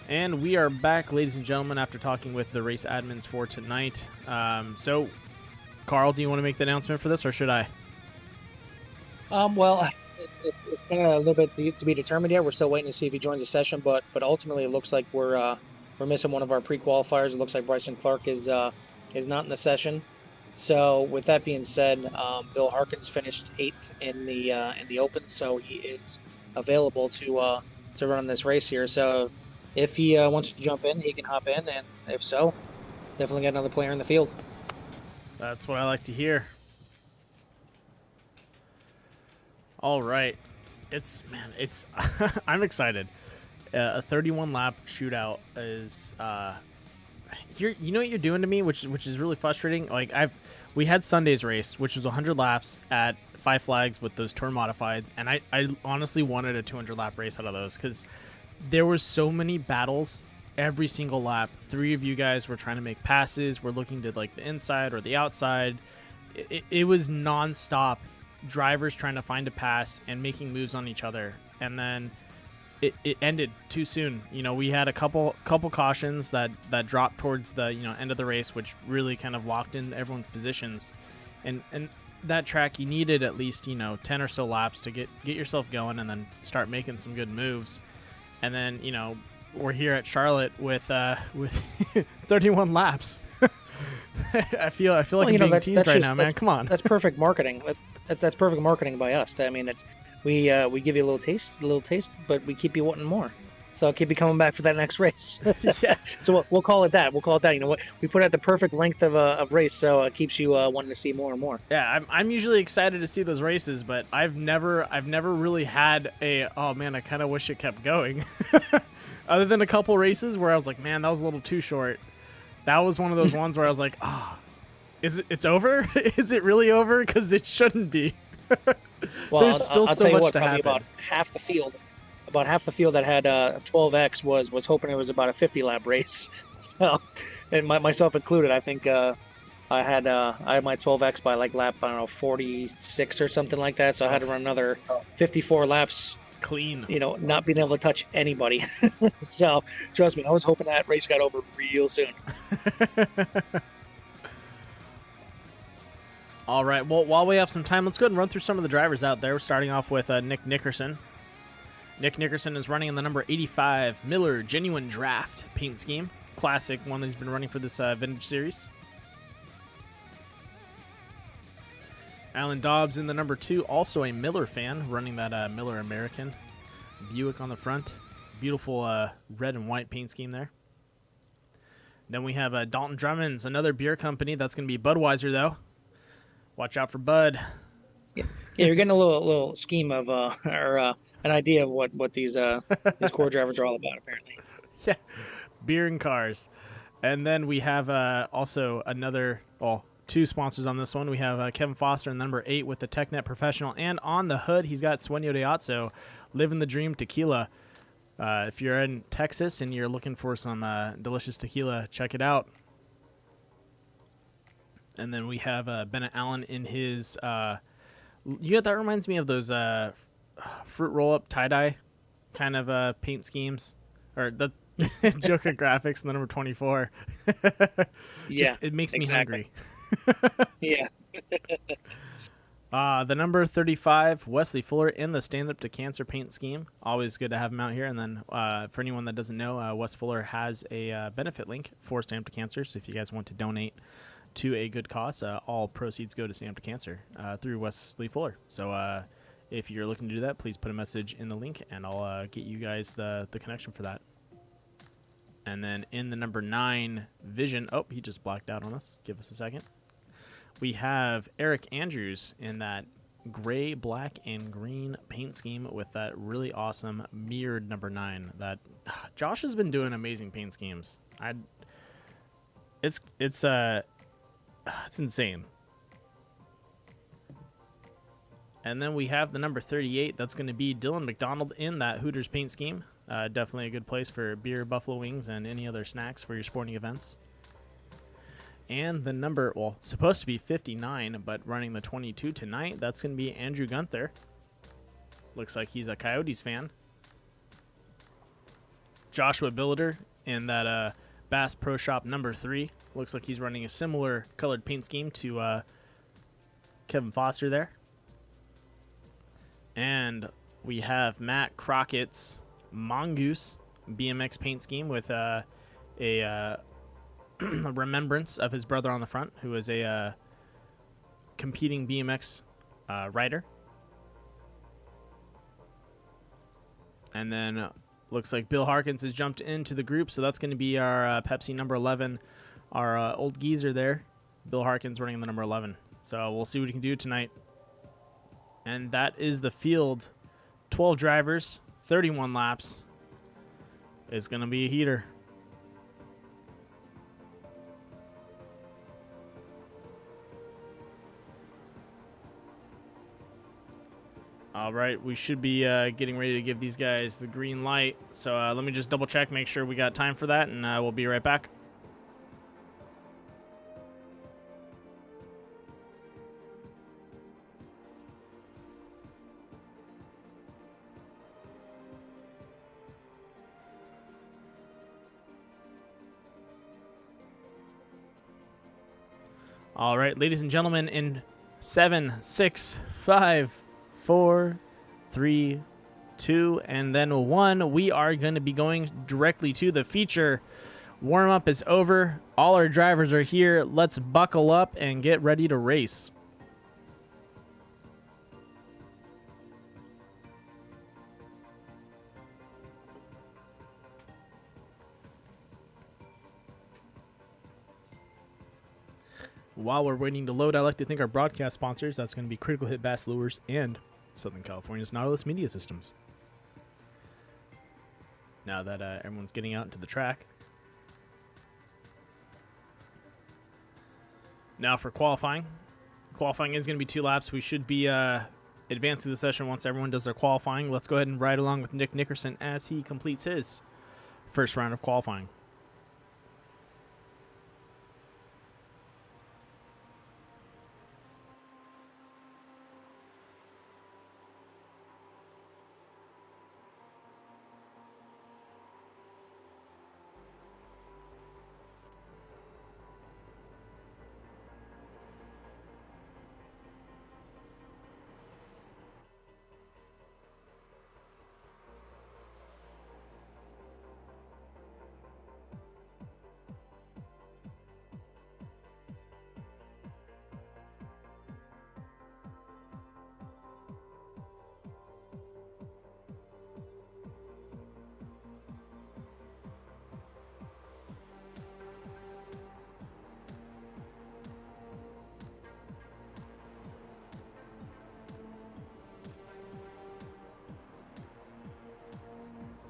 And we are back, ladies and gentlemen, after talking with the race admins for tonight. So, Carl, do you want to make the announcement for this, or should I? Well, it's kind of a little bit to be determined yet. We're still waiting to see if he joins the session, but ultimately it looks like we're missing one of our pre-qualifiers. It looks like Bryson Clark is not in the session. So, with that being said, Bill Harkins finished 8th in the Open, so he is available to run this race here. So, if he wants to jump in, he can hop in, and if so, definitely get another player in the field. That's what I like to hear. All right. It's I'm excited. A 31 lap shootout is you know what you're doing to me, which is really frustrating. Like we had Sunday's race, which was 100 laps at Five Flags with those tour modifieds, and I honestly wanted a 200 lap race out of those because there were so many battles every single lap. 3 of you guys were trying to make passes. We're looking to like the inside or the outside. It was nonstop. Drivers trying to find a pass and making moves on each other. And then it ended too soon. You know, we had a couple cautions that dropped towards the end of the race, which really kind of locked in everyone's positions. And that track, you needed at least 10 or so laps to get yourself going and then start making some good moves. And then we're here at Charlotte with 31 laps. I feel like I'm being teased right now, man. Come on. That's perfect marketing. That's perfect marketing by us. I mean, we give you a little taste, but we keep you wanting more. So I'll keep you coming back for that next race. Yeah. So we'll call it that. You know what? We put out the perfect length of race, so it keeps you wanting to see more and more. Yeah, I'm usually excited to see those races, but I've never really had oh man, I kind of wish it kept going. Other than a couple races where I was like, man, that was a little too short. That was one of those ones where I was like, oh, it's over? Is it really over? Because it shouldn't be. Well, There's still I'll so tell you much what, to probably happen. about half the field that had 12X was hoping it was about a 50-lap race. So, and myself included, I think I had my 12X by like lap 46 or something like that. So I had to run another 54 laps. Clean. Not being able to touch anybody. So trust me, I was hoping that race got over real soon. All right. Well, while we have some time, let's go ahead and run through some of the drivers out there. We're starting off with Nick Nickerson. Nick Nickerson is running in the number 85 Miller Genuine Draft paint scheme. Classic, one that he's been running for this vintage series. Alan Dobbs in the number 2, also a Miller fan, running that Miller American. Buick on the front. Beautiful red and white paint scheme there. Then we have Dalton Drummond's, another beer company. That's going to be Budweiser, though. Watch out for Bud. Yeah, you're getting a little scheme of or an idea of what these core drivers are all about, apparently. Yeah, beer and cars. And then we have also two sponsors on this one. We have Kevin Foster in number 8 with the TechNet Professional, and on the hood he's got Sueño de Otso, Living the Dream Tequila. If you're in Texas and you're looking for some delicious tequila, check it out. And then we have Bennett Allen in his, that reminds me of those fruit roll-up tie-dye kind of paint schemes, or the Joker graphics in the number 24. Yeah, it makes me hungry. Yeah. The number 35, Wesley Fuller in the Stand Up to Cancer paint scheme. Always good to have him out here. And then for anyone that doesn't know, Wes Fuller has a benefit link for Stand Up to Cancer. So if you guys want to donate to a good cause, all proceeds go to Stand Up to Cancer through Wesley Fuller. So if you're looking to do that, please put a message in the link, and I'll get you guys the connection for that. And then in the number 9, Vision. Oh, he just blacked out on us. Give us a second. We have Eric Andrews in that gray, black, and green paint scheme with that really awesome mirrored number 9. That Josh has been doing amazing paint schemes. It's insane. And then we have the number 38. That's going to be Dylan McDonald in that Hooters paint scheme. Definitely a good place for beer, buffalo wings, and any other snacks for your sporting events. And the number, supposed to be 59, but running the 22 tonight, that's going to be Andrew Gunther. Looks like he's a Coyotes fan. Joshua Billiter in that Bass Pro Shop number 3. Looks like he's running a similar colored paint scheme to Kevin Foster there. And we have Matt Crockett's Mongoose BMX paint scheme with a remembrance of his brother on the front, who is a competing BMX rider. And then looks like Bill Harkins has jumped into the group, so that's going to be our Pepsi number 11, our old geezer there. Bill Harkins running the number 11. So we'll see what he can do tonight. And that is the field. 12 drivers, 31 laps. It's going to be a heater. All right, we should be getting ready to give these guys the green light. So let me just double check, make sure we got time for that, and we'll be right back. All right, ladies and gentlemen, in 7, 6, 5, 4, 3, 2, and then 1, we are going to be going directly to the feature. Warm-up is over. All our drivers are here. Let's buckle up and get ready to race. While we're waiting to load, I'd like to thank our broadcast sponsors. That's going to be Critical Hit Bass Lures and Southern California's Nautilus Media Systems. Now that everyone's getting out into the track. Now for qualifying. Qualifying is going to be 2 laps. We should be advancing the session once everyone does their qualifying. Let's go ahead and ride along with Nick Nickerson as he completes his first round of qualifying.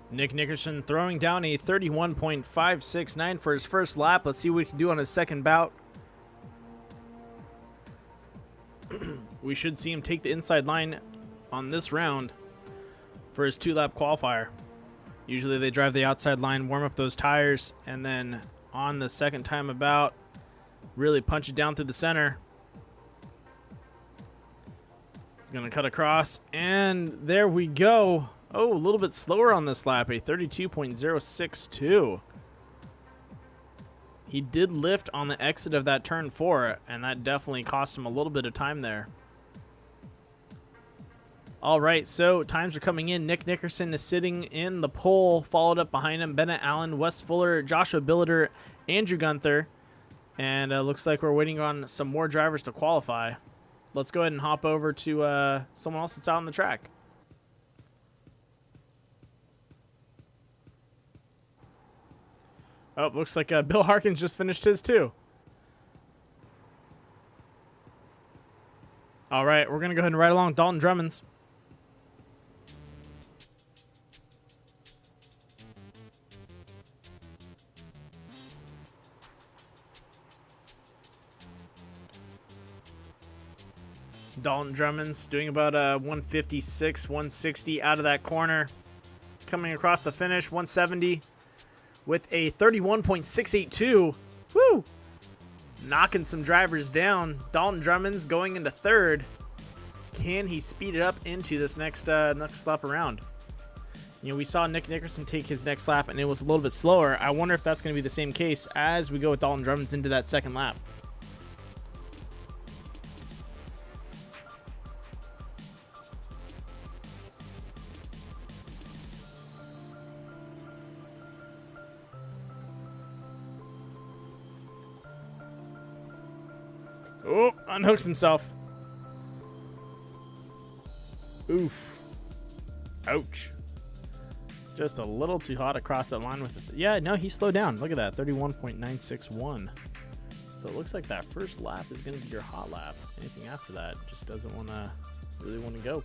Nick Nickerson throwing down a 31.569 for his first lap. Let's see what he can do on his second bout. We should see him take the inside line on this round for his 2-lap qualifier. Usually they drive the outside line, warm up those tires, and then on the second time about, really punch it down through the center. He's going to cut across, and there we go. Oh, a little bit slower on this lap, a 32.062. He did lift on the exit of that turn 4, and that definitely cost him a little bit of time there. All right, so times are coming in. Nick Nickerson is sitting in the pole, followed up behind him Bennett Allen, Wes Fuller, Joshua Billiter, Andrew Gunther, and looks like we're waiting on some more drivers to qualify. Let's go ahead and hop over to someone else that's out on the track. Oh, looks like Bill Harkins just finished his too. All right, we're going to go ahead and ride along Dalton Drummond's. Dalton Drummond's doing about 156, 160 out of that corner. Coming across the finish, 170 with a 31.682. Woo! Knocking some drivers down. Dalton Drummond's going into third. Can he speed it up into this next lap around? You know, we saw Nick Nickerson take his next lap, and it was a little bit slower. I wonder if that's going to be the same case as we go with Dalton Drummond's into that second lap. Oh, unhooks himself. Oof. Ouch. Just a little too hot across that line with it. Yeah, no, he slowed down. Look at that, 31.961. So it looks like that first lap is going to be your hot lap. Anything after that just doesn't really want to go.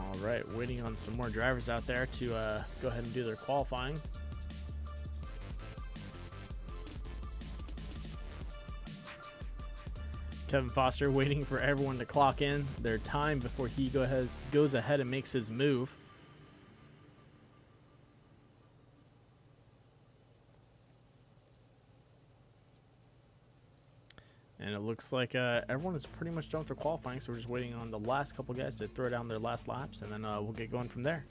All right, waiting on some more drivers out there to go ahead and do their qualifying. Kevin Foster waiting for everyone to clock in their time before he goes ahead and makes his move. And it looks like everyone is pretty much done with their qualifying, so we're just waiting on the last couple guys to throw down their last laps, and then we'll get going from there.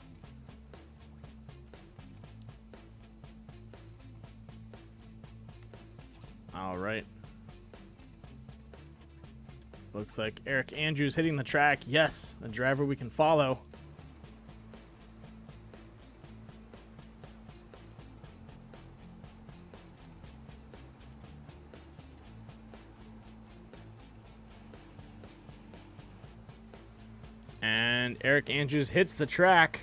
All right. Looks like Eric Andrews hitting the track. Yes, a driver we can follow. And Eric Andrews hits the track.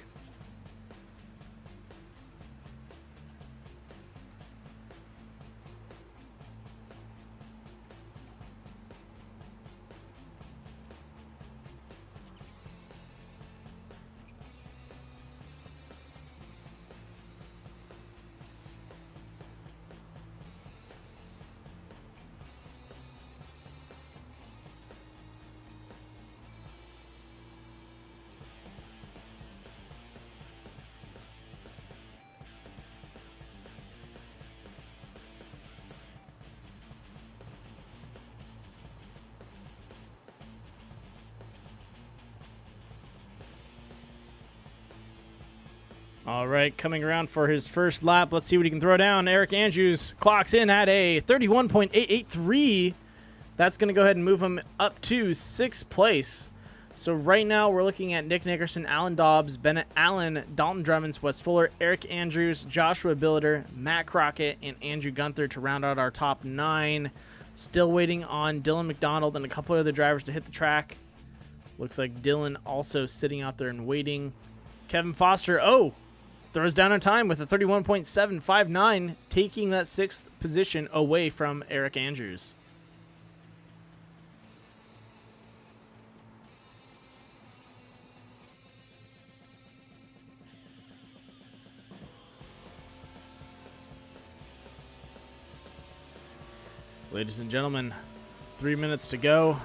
All right, coming around for his first lap. Let's see what he can throw down. Eric Andrews clocks in at a 31.883. That's going to go ahead and move him up to 6th place. So right now we're looking at Nick Nickerson, Alan Dobbs, Bennett Allen, Dalton Drummond, Wes Fuller, Eric Andrews, Joshua Billiter, Matt Crockett, and Andrew Gunther to round out our top 9. Still waiting on Dylan McDonald and a couple of other drivers to hit the track. Looks like Dylan also sitting out there and waiting. Kevin Foster, throws down on time with a 31.759, taking that 6th position away from Eric Andrews. Ladies and gentlemen, 3 minutes to go.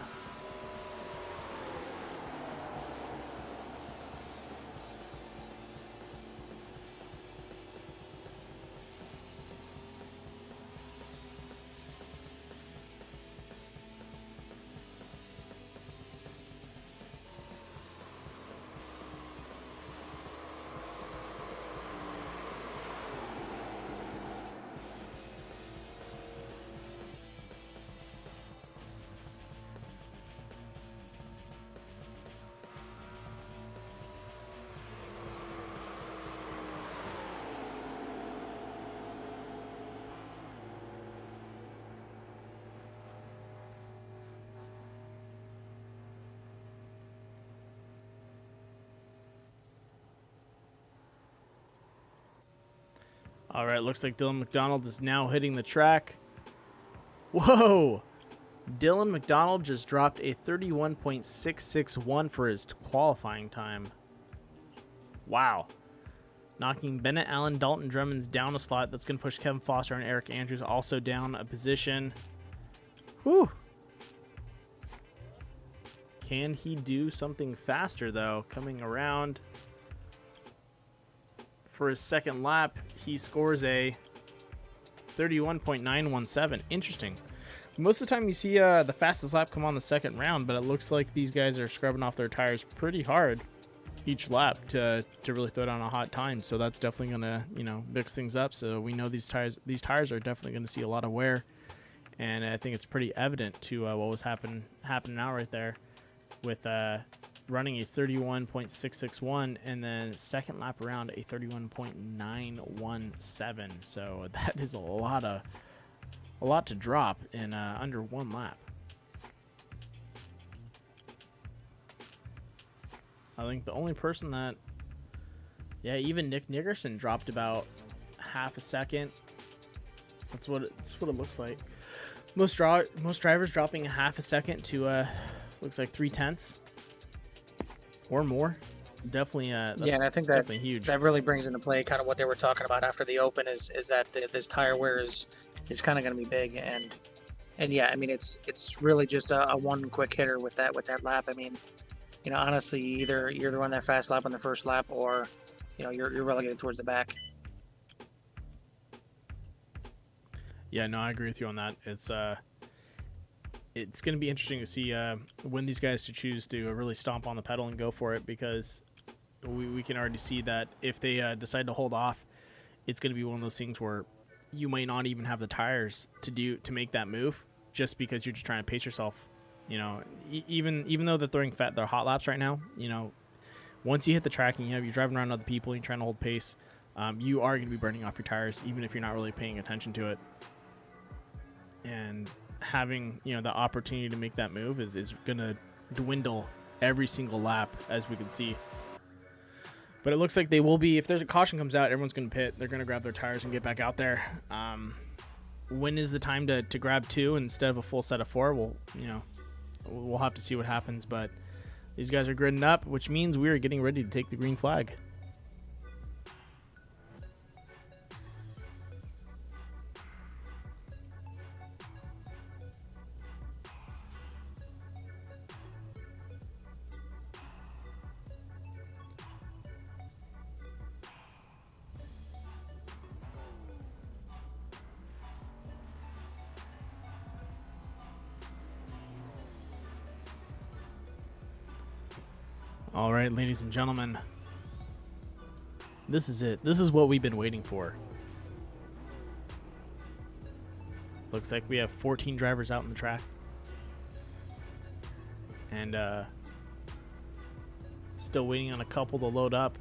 All right, looks like Dylan McDonald is now hitting the track. Whoa! Dylan McDonald just dropped a 31.661 for his qualifying time. Wow. Knocking Bennett Allen, Dalton Drummond's down a slot. That's going to push Kevin Foster and Eric Andrews also down a position. Whew. Can he do something faster, though? Coming around for his second lap, he scores a 31.917. Interesting. Most of the time you see the fastest lap come on the second round, but it looks like these guys are scrubbing off their tires pretty hard each lap to really throw down a hot time. So that's definitely going to, mix things up. So we know these tires are definitely going to see a lot of wear. And I think it's pretty evident to what was happening now right there with running a 31.661 and then second lap around a 31.917. So that is a lot to drop in under one lap. I think the only person that, even Nick Nickerson dropped about half a second. That's what it looks like. Most drivers dropping a half a second to looks like 0.3 or more. It's definitely and I think that huge. That really brings into play kind of what they were talking about after the Open is that this tire wear is kind of going to be big, and And yeah, I mean, it's really just a one quick hitter with that lap. I mean, you know, honestly, either you're the one that fast lap on the first lap, or you know, you're relegated towards the back. Yeah, no, I agree with you on that. It's going to be interesting to see when these guys to choose to really stomp on the pedal and go for it, because we can already see that if they decide to hold off, it's going to be one of those things where you might not even have the tires to make that move, just because you're just trying to pace yourself. You know, even though they're throwing their hot laps right now, you know, once you hit the track and you're driving around other people and you're trying to hold pace, you are going to be burning off your tires, even if you're not really paying attention to it. And having, you know, the opportunity to make that move is going to dwindle every single lap, as we can see. But it looks like they will be, if there's a caution comes out, everyone's going to pit. They're going to grab their tires and get back out there. When is the time to grab 2 instead of a full set of 4? We'll have to see what happens. But these guys are gridding up, which means we are getting ready to take the green flag. All right, ladies and gentlemen, this is it. This is what we've been waiting for. Looks like we have 14 drivers out in the track. And still waiting on a couple to load up.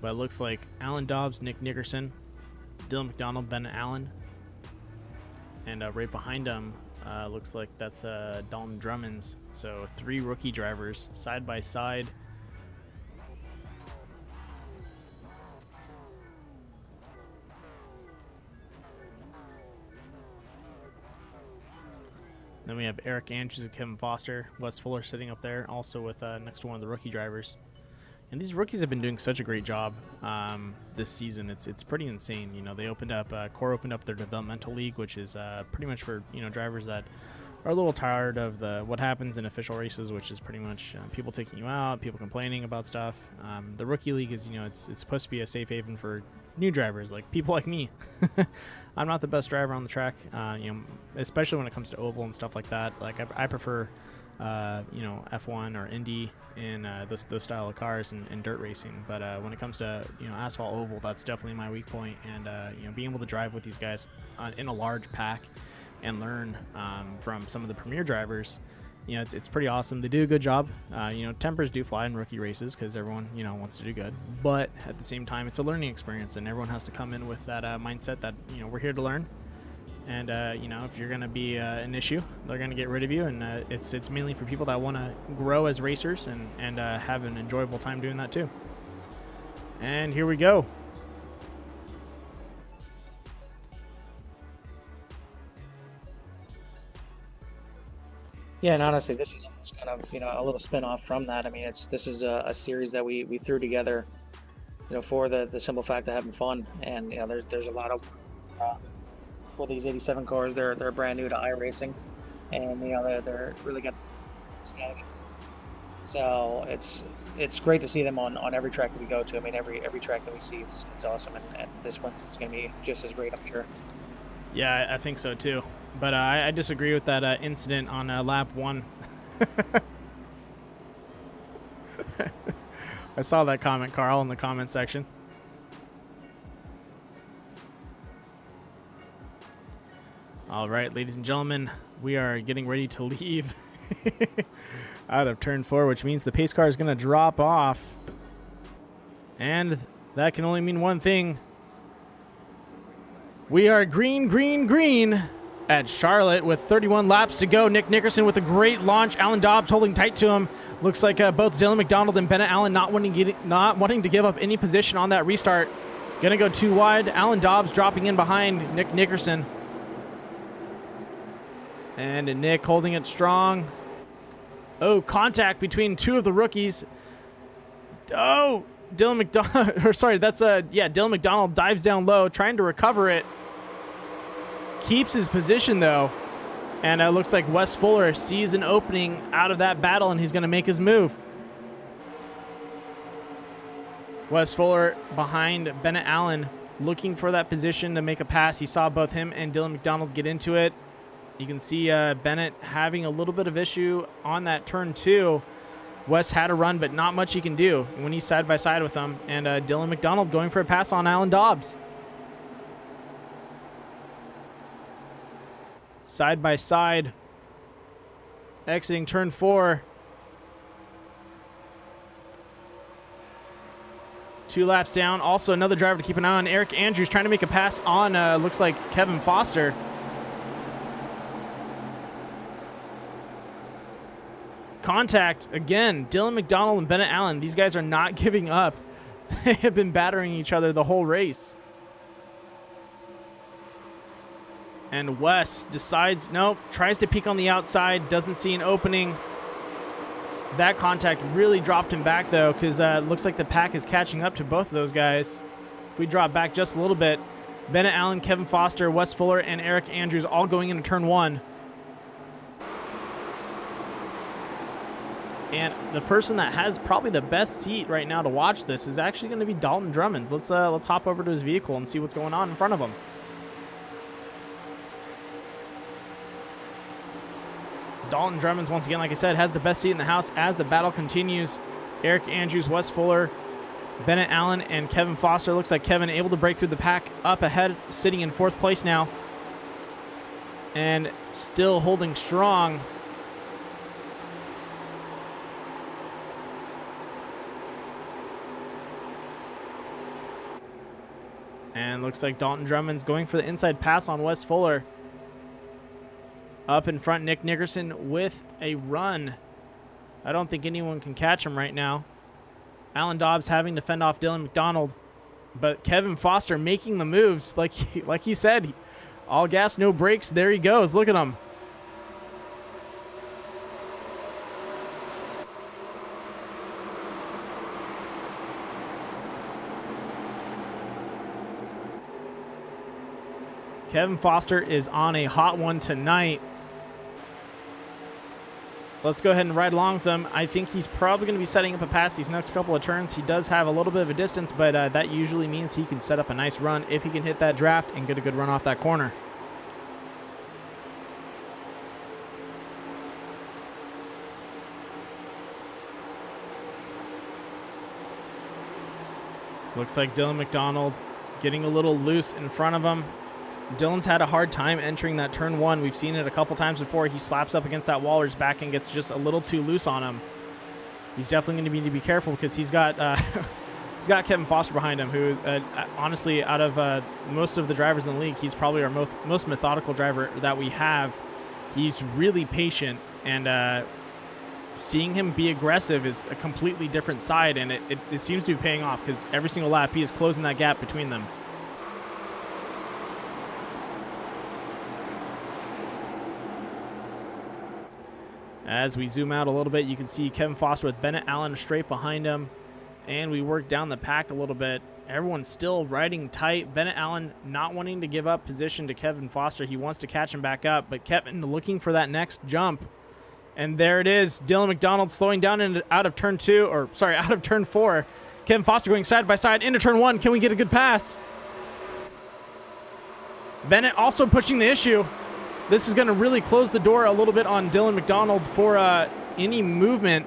But it looks like Alan Dobbs, Nick Nickerson, Dylan McDonald, Ben Allen. And right behind them, looks like that's Dalton Drummond's. So 3 rookie drivers side by side. Then we have Eric Andrews and Kevin Foster, Wes Fuller sitting up there, also with next to one of the rookie drivers. And these rookies have been doing such a great job this season. It's pretty insane. You know, they opened up Core opened up their developmental league, which is pretty much for, you know, drivers that are a little tired of what happens in official races, which is pretty much people taking you out, people complaining about stuff. The rookie league is, you know, it's supposed to be a safe haven for new drivers, like people like me. I'm not the best driver on the track, you know, especially when it comes to oval and stuff like that. Like I prefer, you know, F1 or Indy in those style of cars and dirt racing. But when it comes to, you know, asphalt oval, that's definitely my weak point. And you know, being able to drive with these guys in a large pack and learn from some of the premier drivers, you know, it's pretty awesome. They do a good job. You know, tempers do fly in rookie races because everyone, you know, wants to do good. But at the same time, it's a learning experience, and everyone has to come in with that mindset that, you know, we're here to learn. And you know, if you're going to be an issue, they're going to get rid of you. And it's mainly for people that want to grow as racers and have an enjoyable time doing that too. And here we go. Yeah, and honestly, this is almost kind of, you know, a little spin-off from that. I mean, this is a series that we threw together, you know, for the simple fact of having fun. And, you know, there's a lot of for these 87 cars. They're brand new to iRacing, and, you know, they're really got nostalgia. So it's great to see them on every track that we go to. I mean, every track that we see, it's awesome, and this one's going to be just as great, I'm sure. Yeah, I think so too. But I disagree with that incident on lap 1. I saw that comment, Carl, in the comment section. All right, ladies and gentlemen, we are getting ready to leave out of turn 4, which means the pace car is going to drop off. And that can only mean one thing. We are green, green, green at Charlotte with 31 laps to go. Nick Nickerson with a great launch. Alan Dobbs holding tight to him. Looks like both Dylan McDonald and Bennett Allen not wanting to give up any position on that restart. Gonna go too wide. Alan Dobbs dropping in behind Nick Nickerson. And Nick holding it strong. Oh, contact between two of the rookies. Oh, Dylan McDonald, or sorry, that's Dylan McDonald dives down low, trying to recover it. keeps his position, though. And it looks like Wes Fuller sees an opening out of that battle, and he's going to make his move. Wes Fuller behind Bennett Allen, looking for that position to make a pass. He saw both him and Dylan McDonald get into it. You can see Bennett having a little bit of issue on that turn 2. Wes had a run, but not much he can do when he's side by side with him. And Dylan McDonald going for a pass on Alan Dobbs. Side by side, exiting turn 4. 2 laps down. Also another driver to keep an eye on. Eric Andrews trying to make a pass on, looks like Kevin Foster. Contact again. Dylan McDonald and Bennett Allen. These guys are not giving up. They have been battering each other the whole race. And Wes decides, nope, tries to peek on the outside, doesn't see an opening. That contact really dropped him back, though, because it looks like the pack is catching up to both of those guys. If we drop back just a little bit, Bennett Allen, Kevin Foster, Wes Fuller, and Eric Andrews all going into turn 1. And the person that has probably the best seat right now to watch this is actually going to be Dalton Drummonds. Let's hop over to his vehicle and see what's going on in front of him. Dalton Drummonds, once again, like I said, has the best seat in the house as the battle continues. Eric Andrews, Wes Fuller, Bennett Allen, and Kevin Foster. Looks like Kevin able to break through the pack up ahead, sitting in 4th place now. And still holding strong. And looks like Dalton Drummond's going for the inside pass on Wes Fuller. Up in front, Nick Nickerson with a run. I don't think anyone can catch him right now. Alan Dobbs having to fend off Dylan McDonald. But Kevin Foster making the moves. Like he said, all gas, no brakes. There he goes. Look at him. Kevin Foster is on a hot one tonight. Let's go ahead and ride along with him. I think he's probably going to be setting up a pass these next couple of turns. He does have a little bit of a distance, but that usually means he can set up a nice run if he can hit that draft and get a good run off that corner. Looks like Dylan McDonald getting a little loose in front of him. Dylan's had a hard time entering that turn 1. We've seen it a couple times before. He slaps up against that wall or his back and gets just a little too loose on him. He's definitely going to need to be careful because he's got he's got Kevin Foster behind him, who honestly, out of most of the drivers in the league, he's probably our most methodical driver that we have. He's really patient, and seeing him be aggressive is a completely different side, and it seems to be paying off because every single lap he is closing that gap between them. As we zoom out a little bit, you can see Kevin Foster with Bennett Allen straight behind him. And we work down the pack a little bit. Everyone's still riding tight. Bennett Allen not wanting to give up position to Kevin Foster. He wants to catch him back up, but Kevin looking for that next jump. And there it is. Dylan McDonald slowing down out of turn 4. Kevin Foster going side by side into turn 1. Can we get a good pass? Bennett also pushing the issue. This is going to really close the door a little bit on Dylan McDonald for any movement.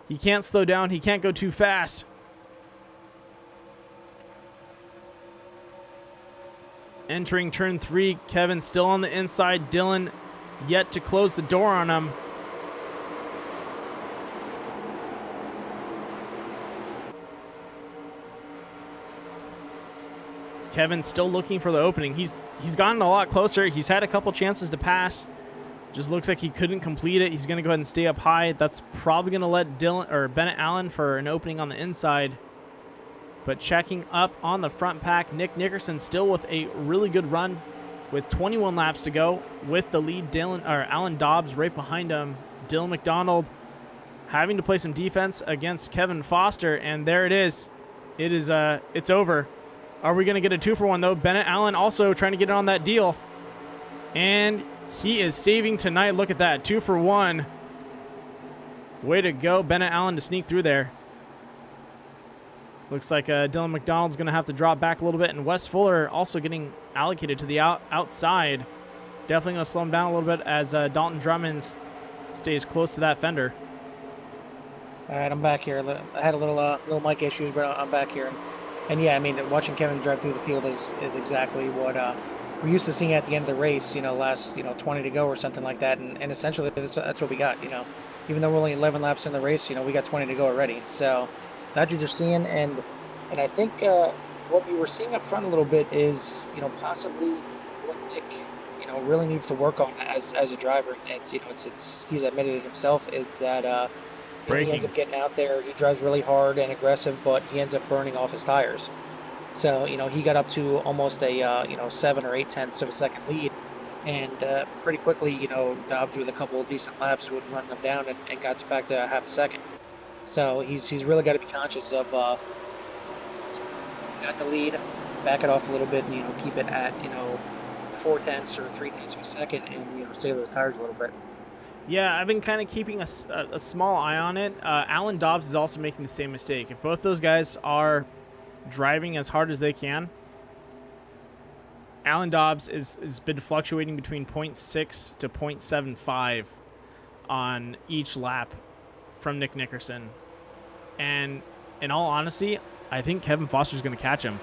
He can't slow down. He can't go too fast. Entering turn 3, Kevin still on the inside. Dylan yet to close the door on him. Kevin still looking for the opening. He's gotten a lot closer. He's had a couple chances to pass. Just looks like he couldn't complete it. He's going to go ahead and stay up high. That's probably going to let Bennett Allen for an opening on the inside. But checking up on the front pack, Nick Nickerson still with a really good run with 21 laps to go with the lead. Alan Dobbs right behind him. Dylan McDonald having to play some defense against Kevin Foster, and there it is. It's over. Are we going to get a 2-for-1, though? Bennett Allen also trying to get in on that deal. And he is saving tonight. Look at that. 2 for 1. Way to go, Bennett Allen, to sneak through there. Looks like Dylan McDonald's going to have to drop back a little bit. And Wes Fuller also getting allocated to the outside. Definitely going to slow him down a little bit as Dalton Drummond stays close to that fender. All right, I'm back here. I had a little mic issues, but I'm back here. And yeah, I mean, watching Kevin drive through the field is exactly what we're used to seeing at the end of the race, last, 20 to go or something like that. And essentially that's what we got, Even though we're only 11 laps in the race, we got 20 to go already. So that's what you're seeing. And I think what we were seeing up front a little bit is, possibly what Nick, really needs to work on as a driver. It's, he's admitted it himself, is that he ends up getting out there. He drives really hard and aggressive, but he ends up burning off his tires. So, he got up to almost a, 7 or 8 tenths of a second lead. And pretty quickly, Dobbs with a couple of decent laps would run them down and got back to half a second. So he's really got to be conscious of got the lead, back it off a little bit, and, keep it at, 4 tenths or 3 tenths of a second and, save those tires a little bit. Yeah, I've been kind of keeping a small eye on it. Alan Dobbs is also making the same mistake. If both those guys are driving as hard as they can, Alan Dobbs has been fluctuating between 0.6 to 0.75 on each lap from Nick Nickerson. And in all honesty, I think Kevin Foster's going to catch him.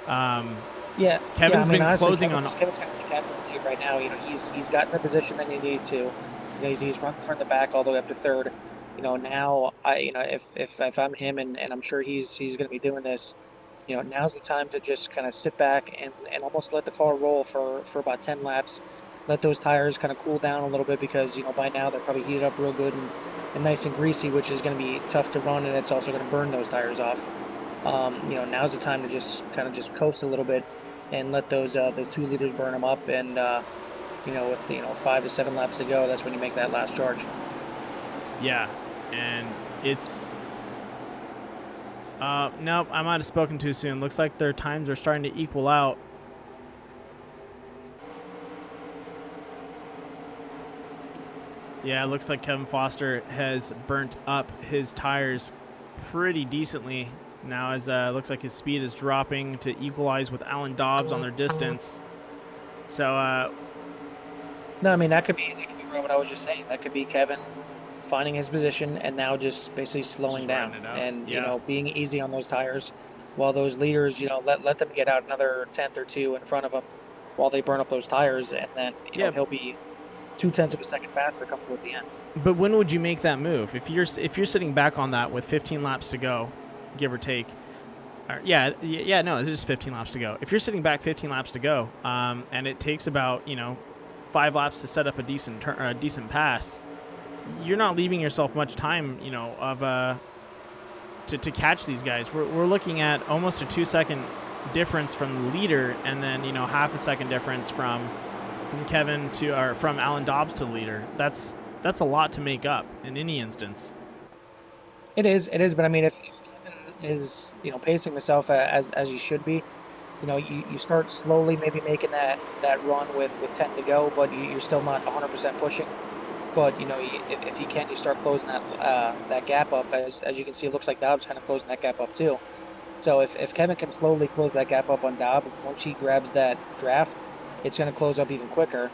Kevin's been honestly, closing on. Kevin's going to be catching his seat right now. He's gotten the position that he needed to. He's run from the back all the way up to third. Now if I'm him, and I'm sure he's going to be doing this, now's the time to just kind of sit back and almost let the car roll for about 10 laps. Let those tires kind of cool down a little bit, because by now they're probably heated up real good and nice and greasy, which is going to be tough to run, and it's also going to burn those tires off. Now's the time to just coast a little bit and let those 2 liters burn them up, and with 5 to 7 laps to go, that's when you make that last charge. Yeah, and it's nope, I might have spoken too soon. Looks like their times are starting to equal out. Yeah, it looks like Kevin Foster has burnt up his tires pretty decently now, as looks like his speed is dropping to equalize with Alan Dobbs on their distance. So no, I mean, that could be what I was just saying. That could be Kevin finding his position and now just basically slowing down and being easy on those tires, while those leaders, let them get out another tenth or two in front of them while they burn up those tires, and then he'll be 2 tenths of a second faster coming towards the end. But when would you make that move? If you're sitting back on that with 15 laps to go, give or take. No, it's just 15 laps to go. If you're sitting back 15 laps to go, and it takes about 5 laps to set up a decent pass, you're not leaving yourself much time, to catch these guys. We're looking at almost a 2-second difference from the leader, and then half a second difference from Kevin from Alan Dobbs to the leader. That's a lot to make up in any instance. It is. But I mean, if Kevin is pacing himself as he should be, you start slowly maybe making that run with 10 to go, but you're still not 100% pushing. But if you can't, you start closing that gap up. As you can see, it looks like Dobbs kind of closing that gap up too. So if Kevin can slowly close that gap up on Dobbs, once he grabs that draft, it's going to close up even quicker.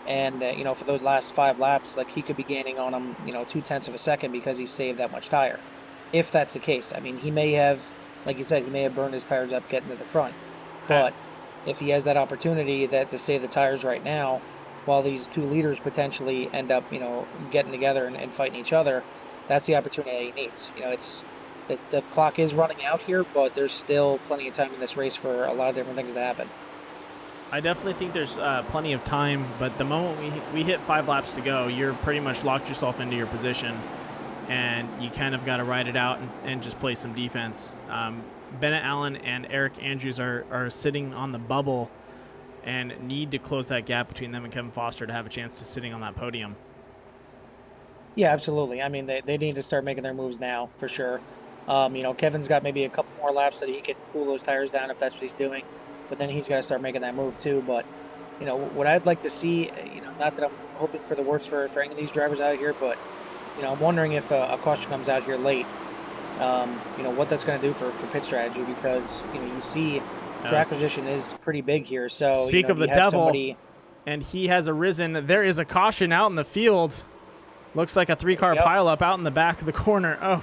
And for those last 5 laps, like, he could be gaining on him 2 tenths of a second because he saved that much tire. If that's the case, I mean, he may have, like you said, he may have burned his tires up getting to the front. But if he has that opportunity to save the tires right now, while these 2 leaders potentially end up, getting together and fighting each other, that's the opportunity he needs. It's the clock is running out here, but there's still plenty of time in this race for a lot of different things to happen. I definitely think there's plenty of time, but the moment we hit 5 laps to go, you're pretty much locked yourself into your position, and you kind of got to ride it out and just play some defense. Bennett Allen and Eric Andrews are sitting on the bubble and need to close that gap between them and Kevin Foster to have a chance to sitting on that podium. Yeah, absolutely. I mean, they need to start making their moves now, for sure. Kevin's got maybe a couple more laps that he can cool those tires down if that's what he's doing. But then he's got to start making that move too. But, what I'd like to see, not that I'm hoping for the worst for any of these drivers out here, but, I'm wondering if a caution comes out here late, what that's going to do for pit strategy, because, you see track position is pretty big here. So, speak of the devil, and he has arisen. There is a caution out in the field. Looks like a 3-car pileup out in the back of the corner. Oh.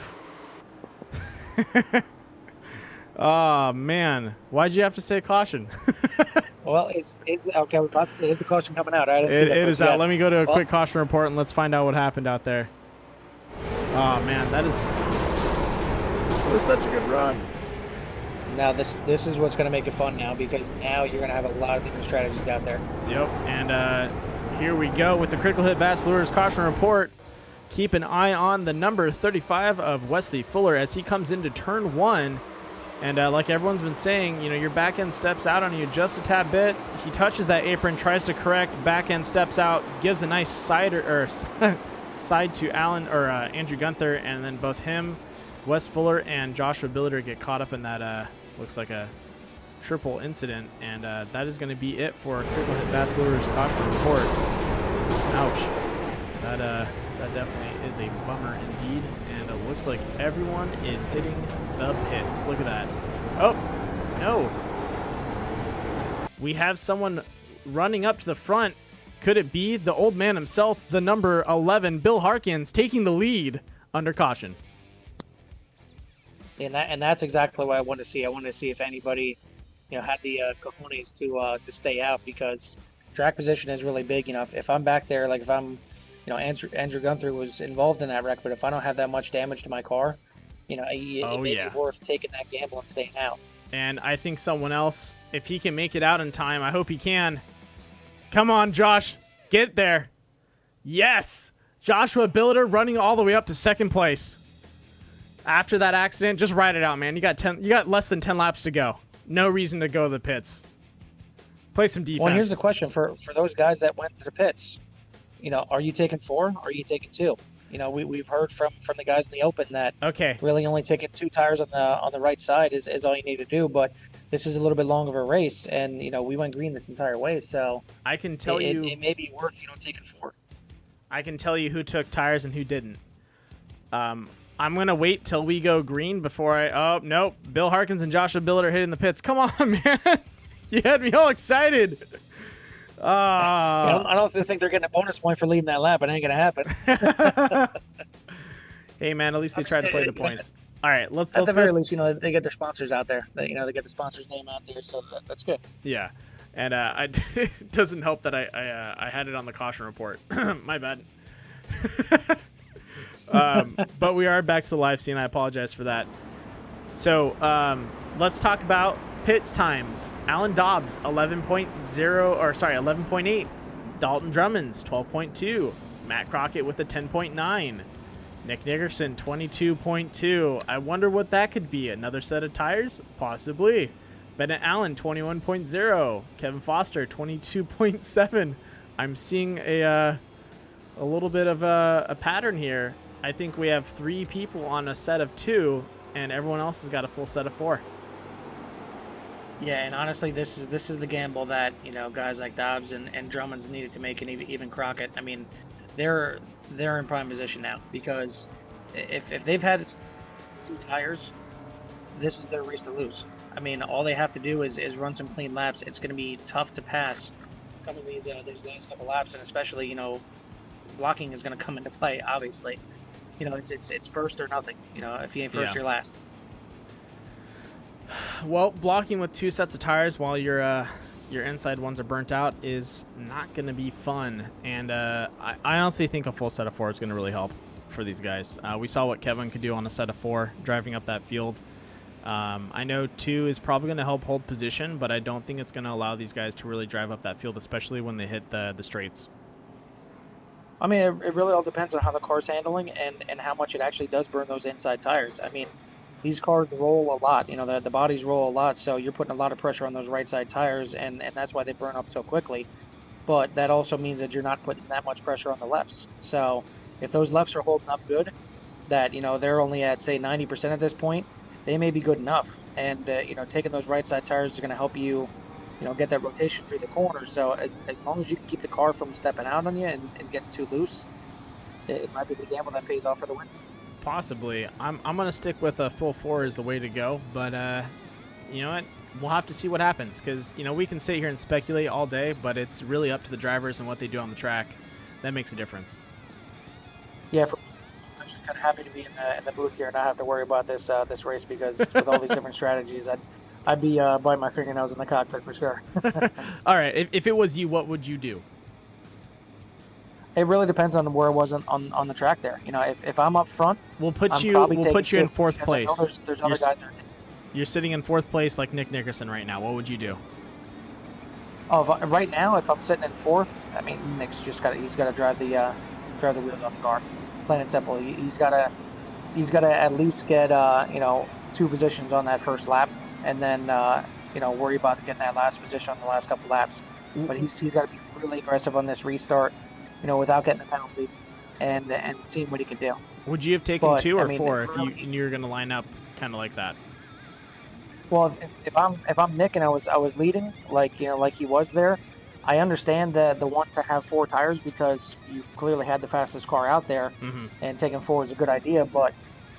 Oh, man. Why'd you have to say caution? Well, okay, I was about to say, is the caution coming out? It is out. Let me go to a quick caution report, and let's find out what happened out there. Oh, man, that was such a good run. Now, this is what's going to make it fun now, because now you're going to have a lot of different strategies out there. Yep, and here we go with the Critical Hit Bass Lures caution report. Keep an eye on the number 35 of Wesley Fuller as he comes into turn 1. And like everyone's been saying, your back end steps out on you just a tad bit. He touches that apron, tries to correct, back end steps out, gives a nice side to Alan or Andrew Gunther, and then both him, Wes Fuller, and Joshua Billiter get caught up in that looks like a triple incident, and that is going to be it for Critical Hit Bass Lures caution report. Ouch. That definitely is a bummer indeed, and it looks like everyone is hitting the pits. Look at that. Oh, no. We have someone running up to the front. Could it be the old man himself, the number 11, Bill Harkins, taking the lead under caution? And that's exactly what I want to see. I want to see if anybody, had the cojones to stay out, because track position is really big. If I'm back there, like if I'm, Andrew Gunther was involved in that wreck, but if I don't have that much damage to my car, it may be worth taking that gamble and staying out. And I think someone else, if he can make it out in time, I hope he can. Come on, Josh, get there. Yes, Joshua Billiter running all the way up to second place. After that accident, just ride it out, man. You got less than 10 laps to go. No reason to go to the pits. Play some defense. Well, here's the question for those guys that went to the pits. Are you taking 4 or are you taking 2? We've heard from the guys in the open that really only taking 2 tires on the right side is all you need to do. But this is a little bit long of a race, and we went green this entire way, so I can tell it may be worth taking 4. I can tell you who took tires and who didn't. I'm gonna wait till we go green before oh nope, Bill Harkins and Joshua Billiter hitting the pits. Come on, man. You had me all excited. I don't think they're getting a bonus point for leading that lap. It ain't gonna happen. Hey, man, at least they tried to play the points. All right, let's at the very least, they get their sponsors out there. They get the sponsor's name out there, so that's good. Yeah, and it doesn't help that I had it on the caution report. My bad. But we are back to the live scene. I apologize for that. So let's talk about pit times. Alan Dobbs 11.8. Dalton Drummond's 12.2. Matt Crockett with a 10.9. Nick Nickerson 22.2. I wonder what that could be. Another set of tires? Possibly. Bennett Allen 21.0. Kevin Foster 22.7. I'm seeing a little bit of a pattern here. I think we have 3 people on a set of 2, and everyone else has got a full set of 4. Yeah, and honestly, this is the gamble that guys like Dobbs and Drummonds needed to make, and even Crockett. I mean, they're in prime position now, because if they've had 2 tires, this is their race to lose. I mean, all they have to do is run some clean laps. It's going to be tough to pass coming these last couple laps, and especially blocking is going to come into play. Obviously, it's first or nothing. If you ain't first, you're last. Well, blocking with 2 sets of tires while your inside ones are burnt out is not going to be fun. And I honestly think a full set of 4 is going to really help for these guys. We saw what Kevin could do on a set of 4 driving up that field. I know 2 is probably going to help hold position, but I don't think it's going to allow these guys to really drive up that field, especially when they hit the straights. I mean, it really all depends on how the car's handling and how much it actually does burn those inside tires. I mean, these cars roll a lot. The bodies roll a lot, so you're putting a lot of pressure on those right side tires, and that's why they burn up so quickly. But that also means that you're not putting that much pressure on the lefts. So if those lefts are holding up good, that they're only at, say, 90% at this point, they may be good enough. And taking those right side tires is going to help you get that rotation through the corner. So as long as you can keep the car from stepping out on you and getting too loose, it might be the gamble that pays off for the win. Possibly. I'm gonna stick with a full 4 as the way to go, but you know what? We'll have to see what happens, because we can sit here and speculate all day, but it's really up to the drivers and what they do on the track. That makes a difference. Yeah, I'm actually kind of happy to be in the booth here and not have to worry about this race, because with all these different strategies, I'd be biting my fingernails in the cockpit for sure. All right, if it was you, what would you do? It really depends on where I was on the track there. If I'm up front, we'll put you in fourth place. There's other guys there. You're sitting in fourth place like Nick Nickerson right now. What would you do? Oh, right now, if I'm sitting in fourth, I mean, Nick's just he's got to drive the wheels off the car. Plain and simple. He's got to at least get 2 positions on that first lap, and then worry about getting that last position on the last couple laps. But he's got to be really aggressive on this restart, without getting a penalty, and seeing what he can do. Would you have taken 2 or 4 if you knew you were going to line up kind of like that? Well, if I'm Nick and I was leading like he was there, I understand the want to have 4 tires, because you clearly had the fastest car out there, and taking 4 is a good idea. But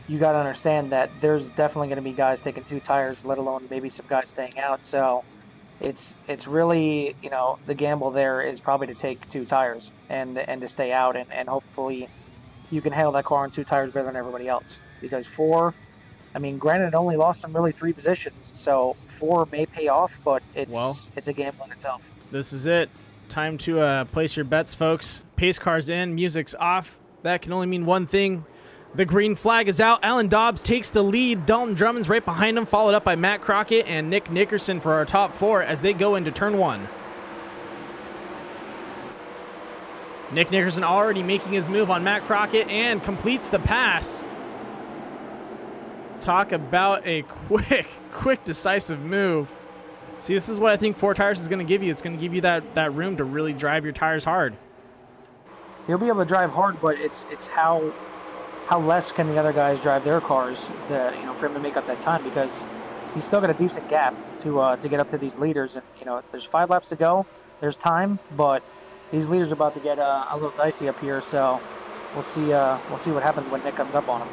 you got to understand that there's definitely going to be guys taking 2 tires, let alone maybe some guys staying out. So it's really the gamble there is probably to take 2 tires and to stay out, and hopefully you can handle that car on 2 tires better than everybody else, because 4. I mean, granted, it only lost them really 3 positions, so 4 may pay off, but it's a gamble in itself. This is it. Time to place your bets, folks. Pace car's in, music's off. That can only mean one thing. The green flag is out. Alan Dobbs takes the lead. Dalton Drummond's right behind him, followed up by Matt Crockett and Nick Nickerson for our top 4 as they go into turn 1. Nick Nickerson already making his move on Matt Crockett and completes the pass. Talk about a quick, decisive move. See, this is what I think 4 tires is going to give you. It's going to give you that room to really drive your tires hard. He'll be able to drive hard, but it's how less can the other guys drive their cars, for him to make up that time, because he's still got a decent gap to get up to these leaders. And there's 5 laps to go. There's time, but these leaders are about to get a little dicey up here. So we'll see what happens when Nick comes up on him.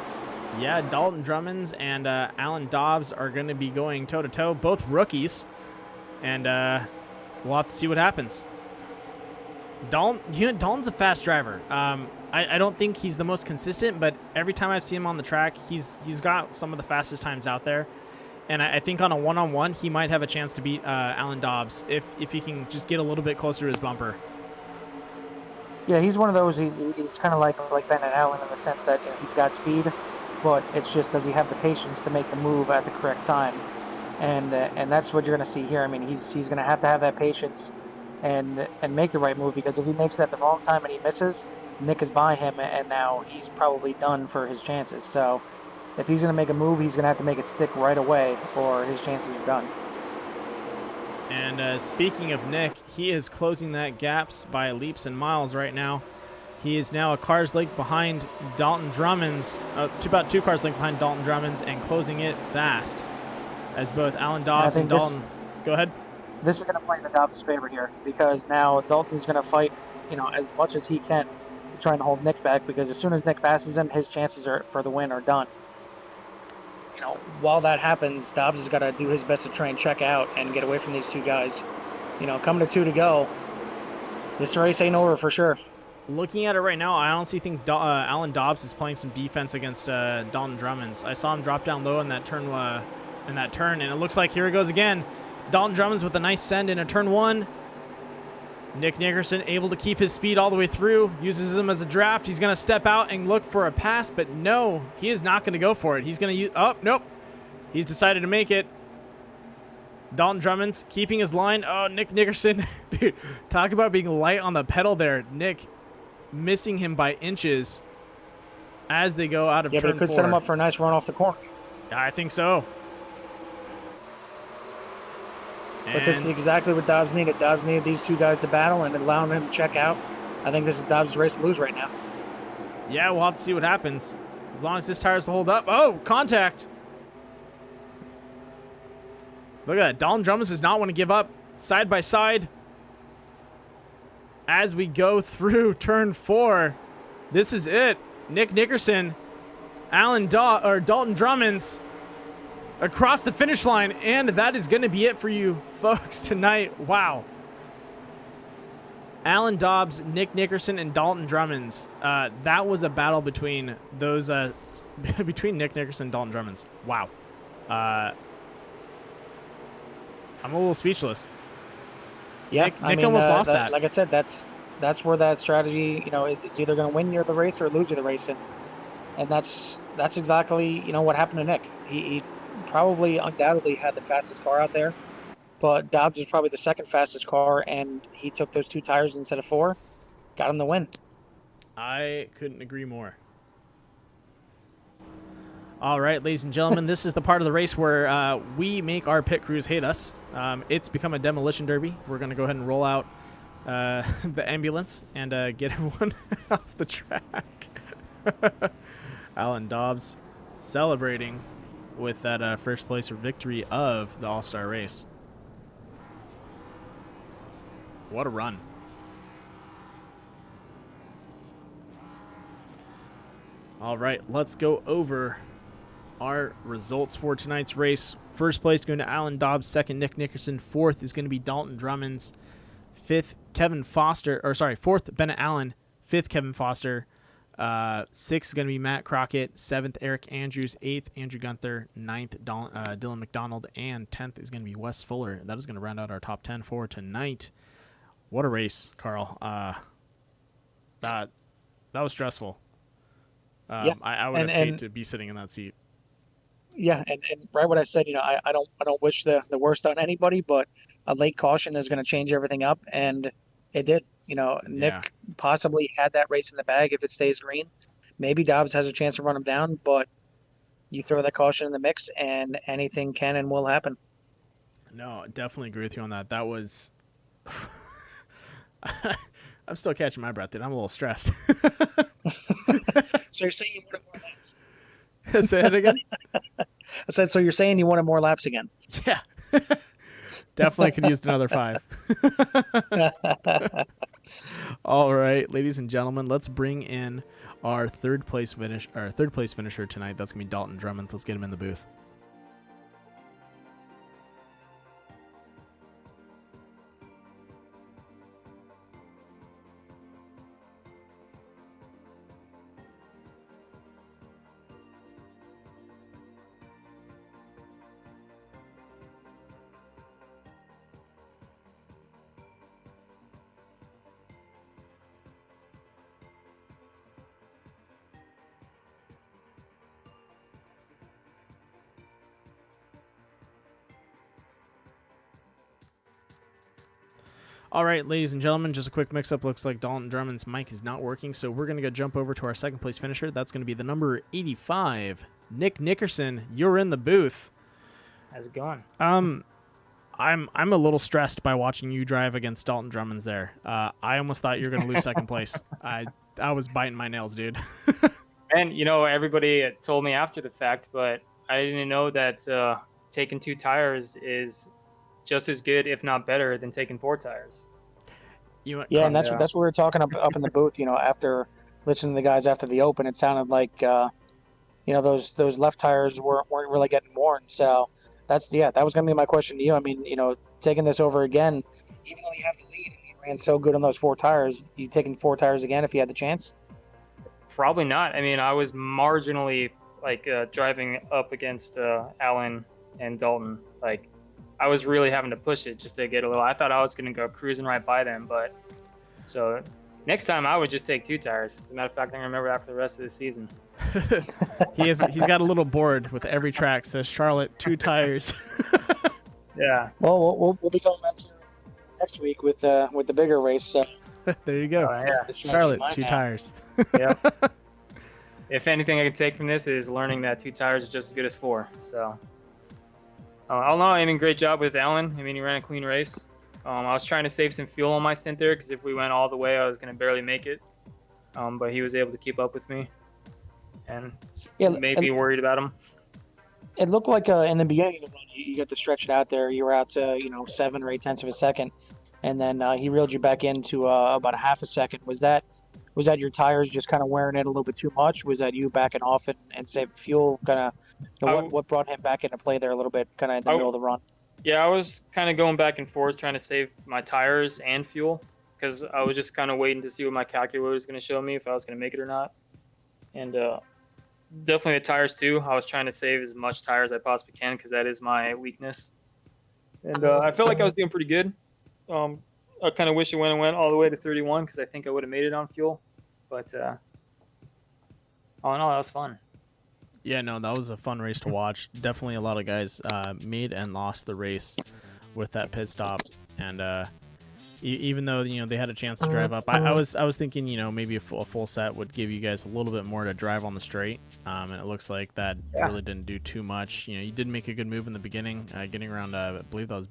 Yeah, Dalton Drummonds and Alan Dobbs are going to be going toe-to-toe, both rookies, and we'll have to see what happens. Dalton's a fast driver. I don't think he's the most consistent, but every time I've seen him on the track, he's got some of the fastest times out there, and I think on a one-on-one, he might have a chance to beat Alan Dobbs if he can just get a little bit closer to his bumper. Yeah, he's one of those. He's kind of like Ben and Allen in the sense that he's got speed, but it's just, does he have the patience to make the move at the correct time? And that's what you're going to see here. I mean, he's going to have that patience and make the right move, because if he makes it at the wrong time and he misses, Nick is by him, and now he's probably done for his chances. So if he's going to make a move, he's going to have to make it stick right away, or his chances are done. And speaking of Nick, he is closing that gaps by leaps and miles right now. He is now a car's length behind Dalton Drummond's, about 2 cars length behind Dalton Drummond's, and closing it fast, as both Alan Dobbs and Dalton. Go ahead. This is going to play in the Dobbs' favor here, because now Dalton's going to fight, as much as he can to try and hold Nick back, because as soon as Nick passes him, his chances for the win are done. While that happens, Dobbs has got to do his best to try and check out and get away from these 2 guys. Coming to 2 to go, this race ain't over for sure. Looking at it right now, I honestly think Alan Dobbs is playing some defense against Dalton Drummonds. I saw him drop down low in that turn, and it looks like here it goes again. Dalton Drummonds with a nice send in a turn 1. Nick Nickerson able to keep his speed all the way through, uses him as a draft. He's going to step out and look for a pass, but no, he is not going to go for it. He's going to use, oh, nope. He's decided to make it. Dalton Drummonds keeping his line. Oh, Nick Nickerson. Dude, talk about being light on the pedal there. Nick missing him by inches as they go out of turn 4. Yeah, but it could set him up for a nice run off the corner. I think so. But this is exactly what Dobbs needed. Dobbs needed these 2 guys to battle and allowing him to check out. I think this is Dobbs' race to lose right now. Yeah, we'll have to see what happens. As long as his tires hold up. Oh, contact. Look at that. Dalton Drummonds does not want to give up. side by side as we go through turn 4. This is it. Nick Nickerson, Dalton Drummond's across the finish line, and that is going to be it for you folks tonight. Wow. Alan Dobbs, Nick Nickerson, and Dalton Drummond's. That was a battle between those, between Nick Nickerson and Dalton Drummond's. Wow. I'm a little speechless. Yeah, Nick almost lost that. Like I said, that's where that strategy, it's either going to win you the race or lose you the race, and that's exactly what happened to Nick. He probably undoubtedly had the fastest car out there, but Dobbs was probably the second fastest car, and he took those 2 tires instead of 4, got him the win. I couldn't agree more. All right, ladies and gentlemen, this is the part of the race where we make our pit crews hate us. It's become a demolition derby. We're going to go ahead and roll out the ambulance and get everyone off the track. Alan Dobbs celebrating with that first place victory of the All-Star race. What a run. All right, let's go over our results for tonight's race. First place going to Alan Dobbs, second Nick Nickerson, fourth is going to be Dalton Drummond's, fourth Bennett Allen, fifth Kevin Foster, sixth is going to be Matt Crockett, seventh Eric Andrews, eighth Andrew Gunther, ninth Dylan McDonald, and 10th is going to be Wes Fuller. That is going to round out our top 10 for tonight. What a race, Carl. That was stressful. Yeah. I would have hated to be sitting in that seat. Yeah, and right what I said, I don't wish the worst on anybody, but a late caution is going to change everything up, and it did. Nick possibly had that race in the bag if it stays green. Maybe Dobbs has a chance to run him down, but you throw that caution in the mix, and anything can and will happen. No, I definitely agree with you on that. That was... I'm still catching my breath, dude. I'm a little stressed. So you're saying you wanted more laps? Say it again? I said, so you're saying you wanted more laps again? Yeah. Definitely could use another 5. All right, ladies and gentlemen, let's bring in our third place finisher tonight. That's gonna be Dalton Drummond. Let's get him in the booth. All right, ladies and gentlemen, just a quick mix-up. Looks like Dalton Drummond's mic is not working, so we're going to go jump over to our second place finisher. That's going to be the number 85, Nick Nickerson. You're in the booth. How's it going? I'm a little stressed by watching you drive against Dalton Drummond's there. I almost thought you were going to lose second place. I was biting my nails, dude. And, everybody told me after the fact, but I didn't know that taking 2 tires is just as good, if not better, than taking 4 tires. And that's what we were talking up in the booth. After listening to the guys after the Open, it sounded like those left tires weren't really getting worn. So that was going to be my question to you. I mean, taking this over again, even though you have to lead and you ran so good on those 4 tires, you taking 4 tires again if you had the chance? Probably not. I mean, I was marginally driving up against Alan and Dalton. I was really having to push it just to get a little. I thought I was going to go cruising right by them, but so next time I would just take 2 tires. As a matter of fact, I remember that for the rest of the season. He's got a little board with every track says Charlotte 2 tires. Yeah. Well, we'll be coming back here next week with the bigger race. So. There you go. Yeah. Charlotte 2 tires. Yeah. If anything I can take from this is learning that 2 tires is just as good as 4. So. All in all, I mean, great job with Alan. I mean, he ran a clean race. I was trying to save some fuel on my stint there because if we went all the way, I was going to barely make it. But he was able to keep up with me and made me worried about him. It looked like in the beginning of the run, you got to stretch it out there. You were out to 7 or 8 tenths of a second, and then he reeled you back into about a half a second. Was that your tires just kind of wearing it a little bit too much? Was that you backing off and saving fuel? Kind of what brought him back into play there a little bit, kind of in the middle of the run? Yeah, I was kind of going back and forth trying to save my tires and fuel because I was just kind of waiting to see what my calculator was going to show me if I was going to make it or not. And definitely the tires too. I was trying to save as much tires as I possibly can because that is my weakness. And I felt like I was doing pretty good. I kind of wish it went all the way to 31 because I think I would have made it on fuel. But all in all, that was fun. Yeah, no, that was a fun race to watch. Definitely a lot of guys made and lost the race with that pit stop. And even though they had a chance to drive up, I was thinking maybe a full set would give you guys a little bit more to drive on the straight, and it looks like that really didn't do too much. You did make a good move in the beginning, getting around I believe that was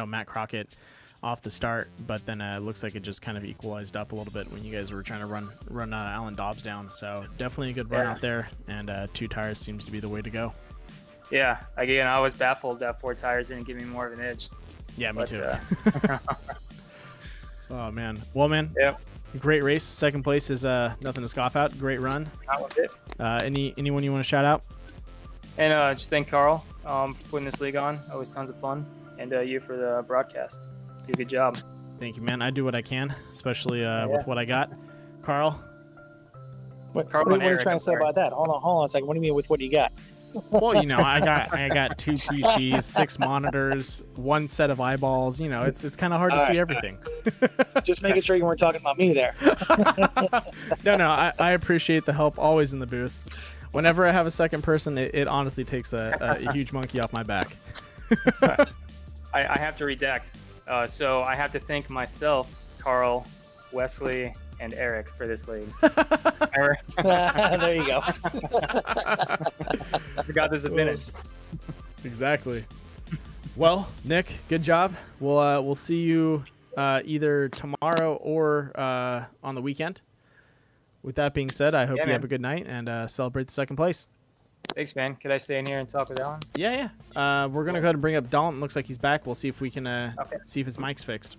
Matt Crockett off the start, but then it looks like it just kind of equalized up a little bit when you guys were trying to run Alan Dobbs down. So definitely a good run out there, and 2 tires seems to be the way to go. Yeah, again, I was baffled that 4 tires didn't give me more of an edge. Yeah, me too. Oh man, well man, great race. Second place is nothing to scoff at. Great run. That was it. Anyone you want to shout out? And just thank Carl for putting this league on. Always tons of fun, and you for the broadcast. Do a good job. Thank you, man. I do what I can, especially with what I got. Carl? What are you trying to say about that? Hold on a second. What do you mean with what you got? Well, I got 2 PCs, 6 monitors, 1 set of eyeballs. It's kind of hard to see everything. Just making sure you weren't talking about me there. No, I appreciate the help always in the booth. Whenever I have a second person, it honestly takes a huge monkey off my back. I have to redact. So I have to thank myself, Carl, Wesley, and Eric for this league. There you go. I forgot there's a finish. Exactly. Well, Nick, good job. We'll see you either tomorrow or on the weekend. With that being said, I hope you have a good night and celebrate the second place. Thanks, man. Could I stay in here and talk with Alan? Yeah. We're going to go ahead and bring up Dalton. Looks like he's back. We'll see if we can see if his mic's fixed.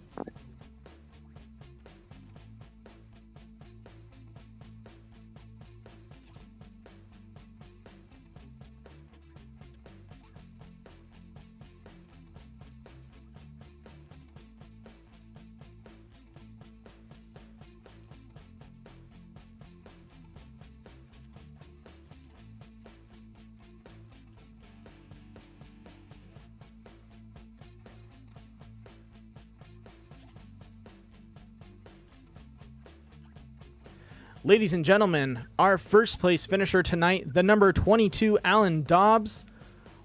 Ladies and gentlemen, our first place finisher tonight, the number 22 Alan Dobbs.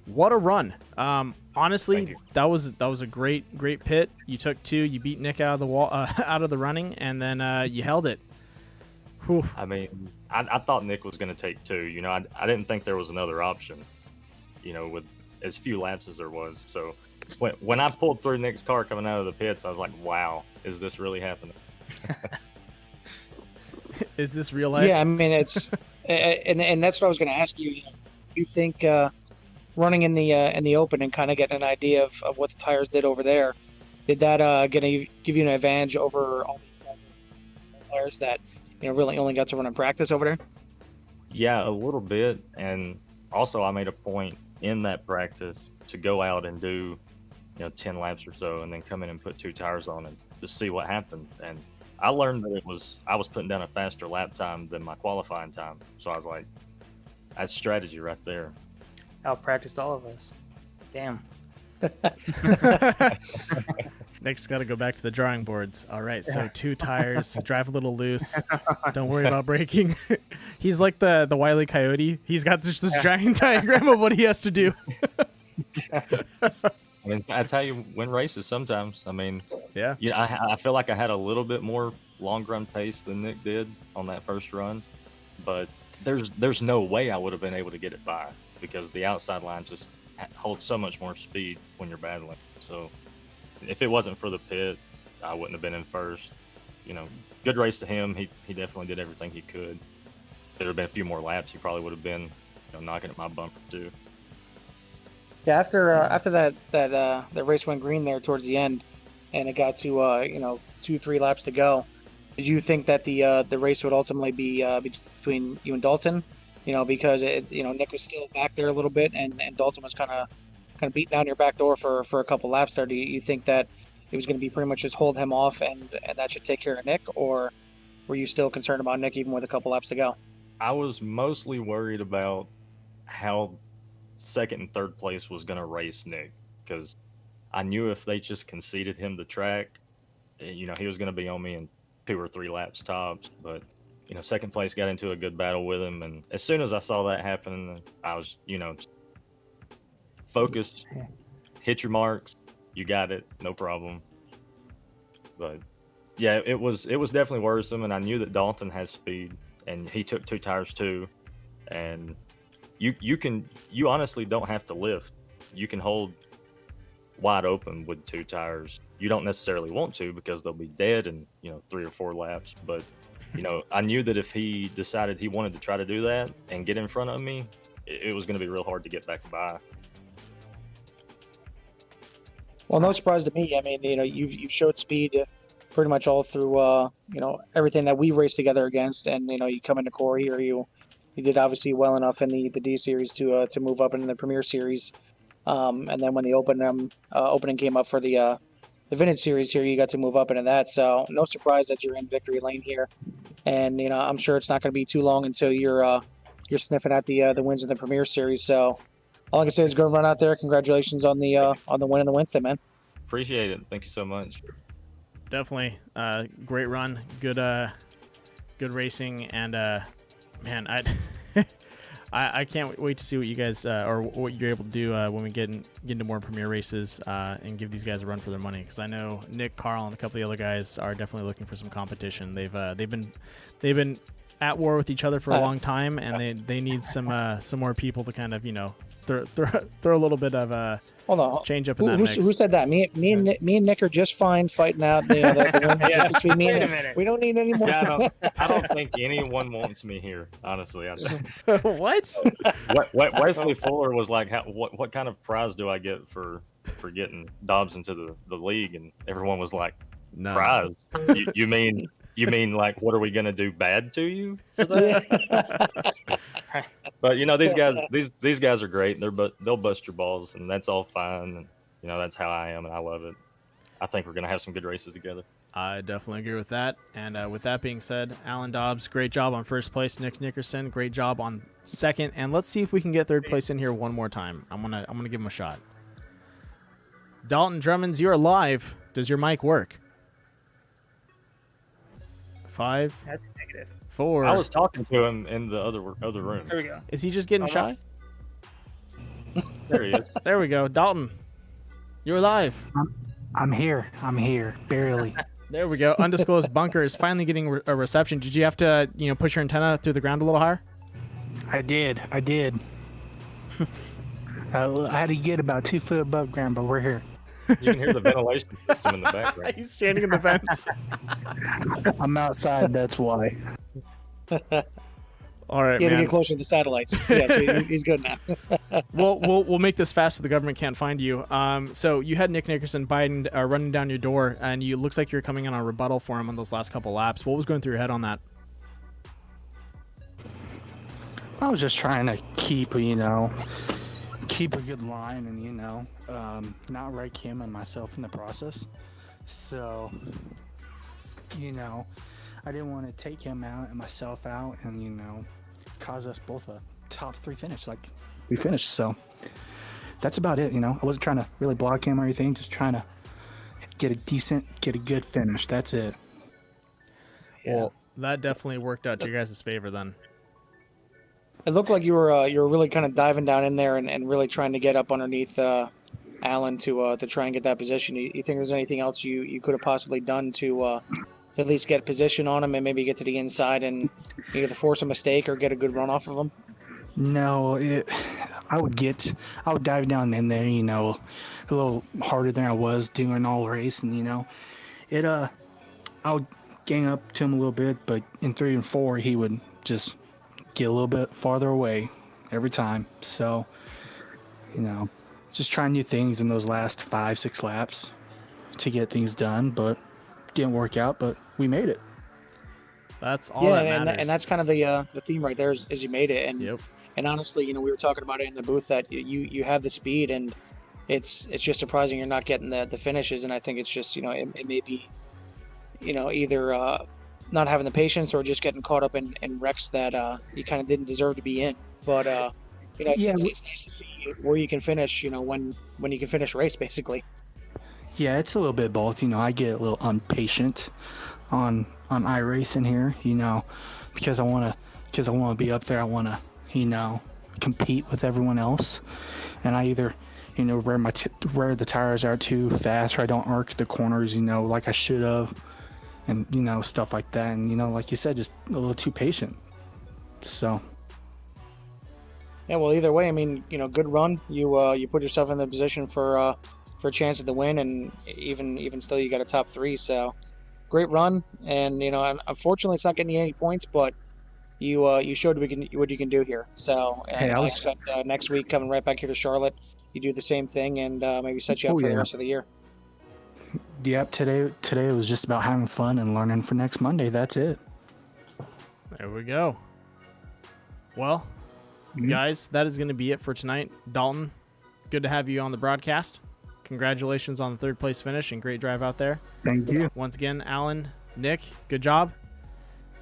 What a run! Honestly, that was a great pit. You took 2, you beat Nick out of the wall, out of the running, and then you held it. Whew. I mean, I thought Nick was going to take 2. I didn't think there was another option. With as few laps as there was. So when I pulled through Nick's car coming out of the pits, I was like, "Wow, is this really happening?" Is this real life? Yeah, I mean it's, and that's what I was going to ask you. You think running in the open and kind of getting an idea of what the tires did over there, did that going to give you an advantage over all these guys tires that really only got to run in practice over there? Yeah, a little bit, and also I made a point in that practice to go out and do 10 laps or so, and then come in and put 2 tires on and just see what happened. And I learned that I was putting down a faster lap time than my qualifying time. So I was like, that's strategy right there. Out practiced all of us. Damn. Nick's got to go back to the drawing boards. All right, so 2 tires, drive a little loose. Don't worry about braking. He's like the Wile E. Coyote. He's got this giant diagram of what he has to do. I mean, that's how you win races sometimes. I mean, yeah. I feel like I had a little bit more long run pace than Nick did on that first run, but there's no way I would have been able to get it by because the outside line just holds so much more speed when you're battling. So if it wasn't for the pit, I wouldn't have been in first. Good race to him. He definitely did everything he could. If there had been a few more laps, he probably would have been knocking at my bumper too. Yeah, after that race went green there towards the end, and it got to 2-3 laps to go. Did you think that the race would ultimately be between you and Dalton? Because Nick was still back there a little bit, and Dalton was kind of beating down your back door for a couple laps there. Do you think that it was going to be pretty much just hold him off, and that should take care of Nick, or were you still concerned about Nick even with a couple laps to go? I was mostly worried about how second and third place was going to race Nick, because I knew if they just conceded him the track, he was going to be on me in 2 or 3 laps tops. But second place got into a good battle with him, and as soon as I saw that happen, I was focus, hit your marks, you got it, no problem. But yeah, it was definitely worrisome, and I knew that Dalton has speed, and he took 2 tires too, and you honestly don't have to lift. You can hold wide open with 2 tires. You don't necessarily want to, because they'll be dead in 3 or 4 laps, but I knew that if he decided he wanted to try to do that and get in front of me, it was going to be real hard to get back by. Well, no surprise to me. I mean, you've showed speed pretty much all through everything that we raced together against, and you come into core here, you did obviously well enough in the D series to move up into the Premier Series, and then when the opening came up for the Vintage Series here, you got to move up into that. So no surprise that you're in victory lane here, and I'm sure it's not going to be too long until you're sniffing at the wins in the Premier Series. So all I can say is go run out there. Congratulations on the win in the Winston, man. Appreciate it. Thank you so much. Definitely, great run, good racing, and man, I can't wait to see what you guys or what you're able to do when we get into more Premier races and give these guys a run for their money. Because I know Nick, Carl, and a couple of the other guys are definitely looking for some competition. They've been at war with each other for a long time, and they need some more people to kind of throw a little bit of hold on, change up in that mix. Who said that? Me and Nick are just fine fighting out the wins between me and Nick. We don't need any more. Yeah, I don't think anyone wants me here, honestly. What? Wesley Fuller was like, what kind of prize do I get for getting Dobbs into the league? And everyone was like, no. Prize? You mean like, what are we gonna do bad to you for that? But these guys are great. They'll bust your balls, and that's all fine. And that's how I am, and I love it. I think we're gonna have some good races together. I definitely agree with that. And with that being said, Alan Dobbs, great job on first place. Nick Nickerson, great job on second. And let's see if we can get third place in here one more time. I'm gonna give him a shot. Dalton Drummonds, you are live. Does your mic work? 5. That's negative. 4. I was talking to him in the other room. There we go. Is he just getting shy? There he is. There we go. Dalton, you're live. I'm here, barely. There we go. Undisclosed Bunker is finally getting a reception. Did you have to, push your antenna through the ground a little higher? I did. I had to get about 2 foot above ground, but we're here. You can hear the ventilation system in the background. He's standing in the vents. I'm outside, that's why. All right, you had man. to get closer to the satellites. Yeah, so he's good now. We'll make this fast so the government can't find you. So you had Nick Nickerson running down your door, and you looks like you're coming in on a rebuttal for him on those last couple laps. What was going through your head on that? I was just trying to keep a good line and not wreck him and myself in the process. So I didn't want to take him out and myself out and cause us both a top 3 finish like we finished. So that's about it. I wasn't trying to really block him or anything, just trying to get a good finish. That's it. Well, that definitely worked out to your guys' favor then. It looked like you were really kind of diving down in there and really trying to get up underneath Allen to try and get that position. You think there's anything else you could have possibly done to at least get position on him and maybe get to the inside and either force a mistake or get a good run off of him? No, I would dive down in there, a little harder than I was doing all race, and I would gang up to him a little bit, but in 3 and 4 he would just get a little bit farther away every time. So, just trying new things in those last 5-6 laps to get things done, but didn't work out. But we made it. That's all that matters. And that's kind of the theme right there is you made it. And Yep. and honestly, we were talking about it in the booth that you have the speed, and it's just surprising you're not getting the finishes. And I think it's just it may be either not having the patience or just getting caught up in wrecks that you kind of didn't deserve to be in. But it's nice to see where you can finish. When you can finish a race, basically. Yeah, it's a little bit both. I get a little impatient on iRacing here. Because I want to be up there. I want to compete with everyone else, and I either wear the tires out too fast, or I don't arc the corners like I should have, and stuff like that. And like you said, just a little too patient. So yeah, well, either way, good run. You put yourself in the position for a chance at the win, and even still, you got a top 3. So great run, and unfortunately, it's not getting you any points, but you showed what you can do here. So and I expect next week coming right back here to Charlotte, you do the same thing, and maybe set you up for the rest of the year. Yep, today was just about having fun and learning for next Monday. That's it. There we go. Well, guys, that is going to be it for tonight. Dalton, good to have you on the broadcast. Congratulations on the 3rd place finish and great drive out there. Thank you. Once again, Alan, Nick, good job.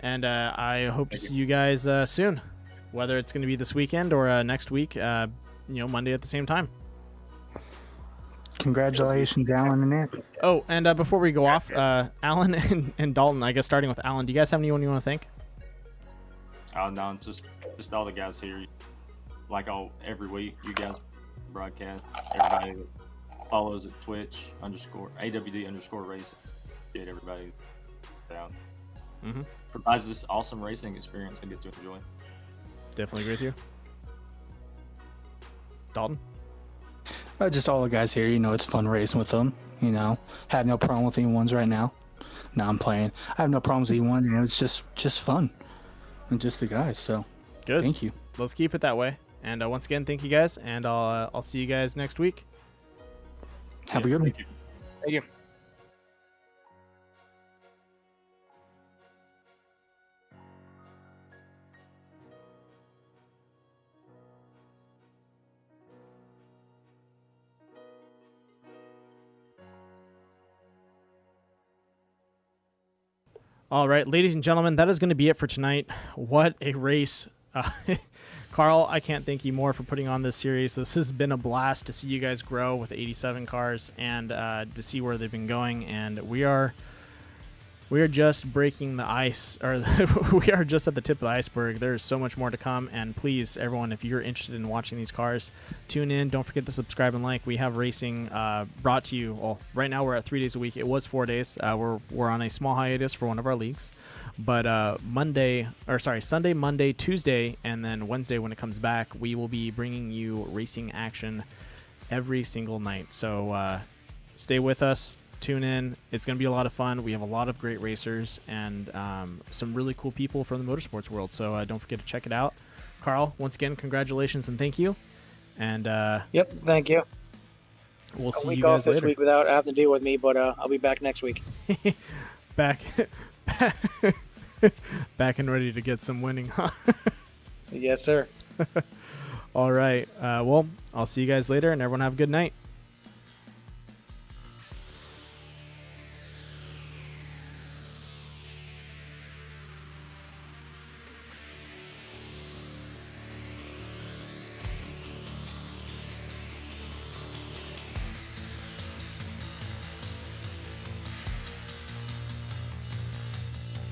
And I hope to see you guys soon, whether it's going to be this weekend or next week, Monday at the same time. Congratulations, Alan and Nick. Oh, and before we go off, Alan and Dalton, I guess starting with Alan, do you guys have anyone you want to thank? No, just all the guys here. Like every week, you guys broadcast. Everybody that follows at Twitch _AWD_race. Get everybody down. Mm-hmm. Provides this awesome racing experience I get to enjoy. Definitely agree with you. Dalton? Just all the guys here, it's fun racing with them, have no problem with anyone's right now. No, I'm playing. I have no problems with anyone, it's just fun. And just the guys, so good. Thank you. Let's keep it that way. And once again, thank you guys, and I'll see you guys next week. Have a good one. Thank you. All right, ladies and gentlemen, that is going to be it for tonight. What a race. Carl, I can't thank you more for putting on this series. This has been a blast to see you guys grow with the 87 cars and to see where they've been going. And we are just breaking the ice, or we are just at the tip of the iceberg. There's so much more to come. And please, everyone, if you're interested in watching these cars, tune in. Don't forget to subscribe and like. We have racing brought to you. Well, right now we're at 3 days a week. It was 4 days. We're on a small hiatus for one of our leagues. But Sunday, Monday, Tuesday, and then Wednesday when it comes back, we will be bringing you racing action every single night. So stay with us. Tune in. It's going to be a lot of fun. We have a lot of great racers and some really cool people from the motorsports world. So don't forget to check it out. Carl, once again, congratulations and thank you. And yep, thank you. We'll see you guys later. Off this later. week without having to deal with me, but I'll be back next week. back and ready to get some winning, huh? Yes, sir. All right. Well, I'll see you guys later, and everyone have a good night.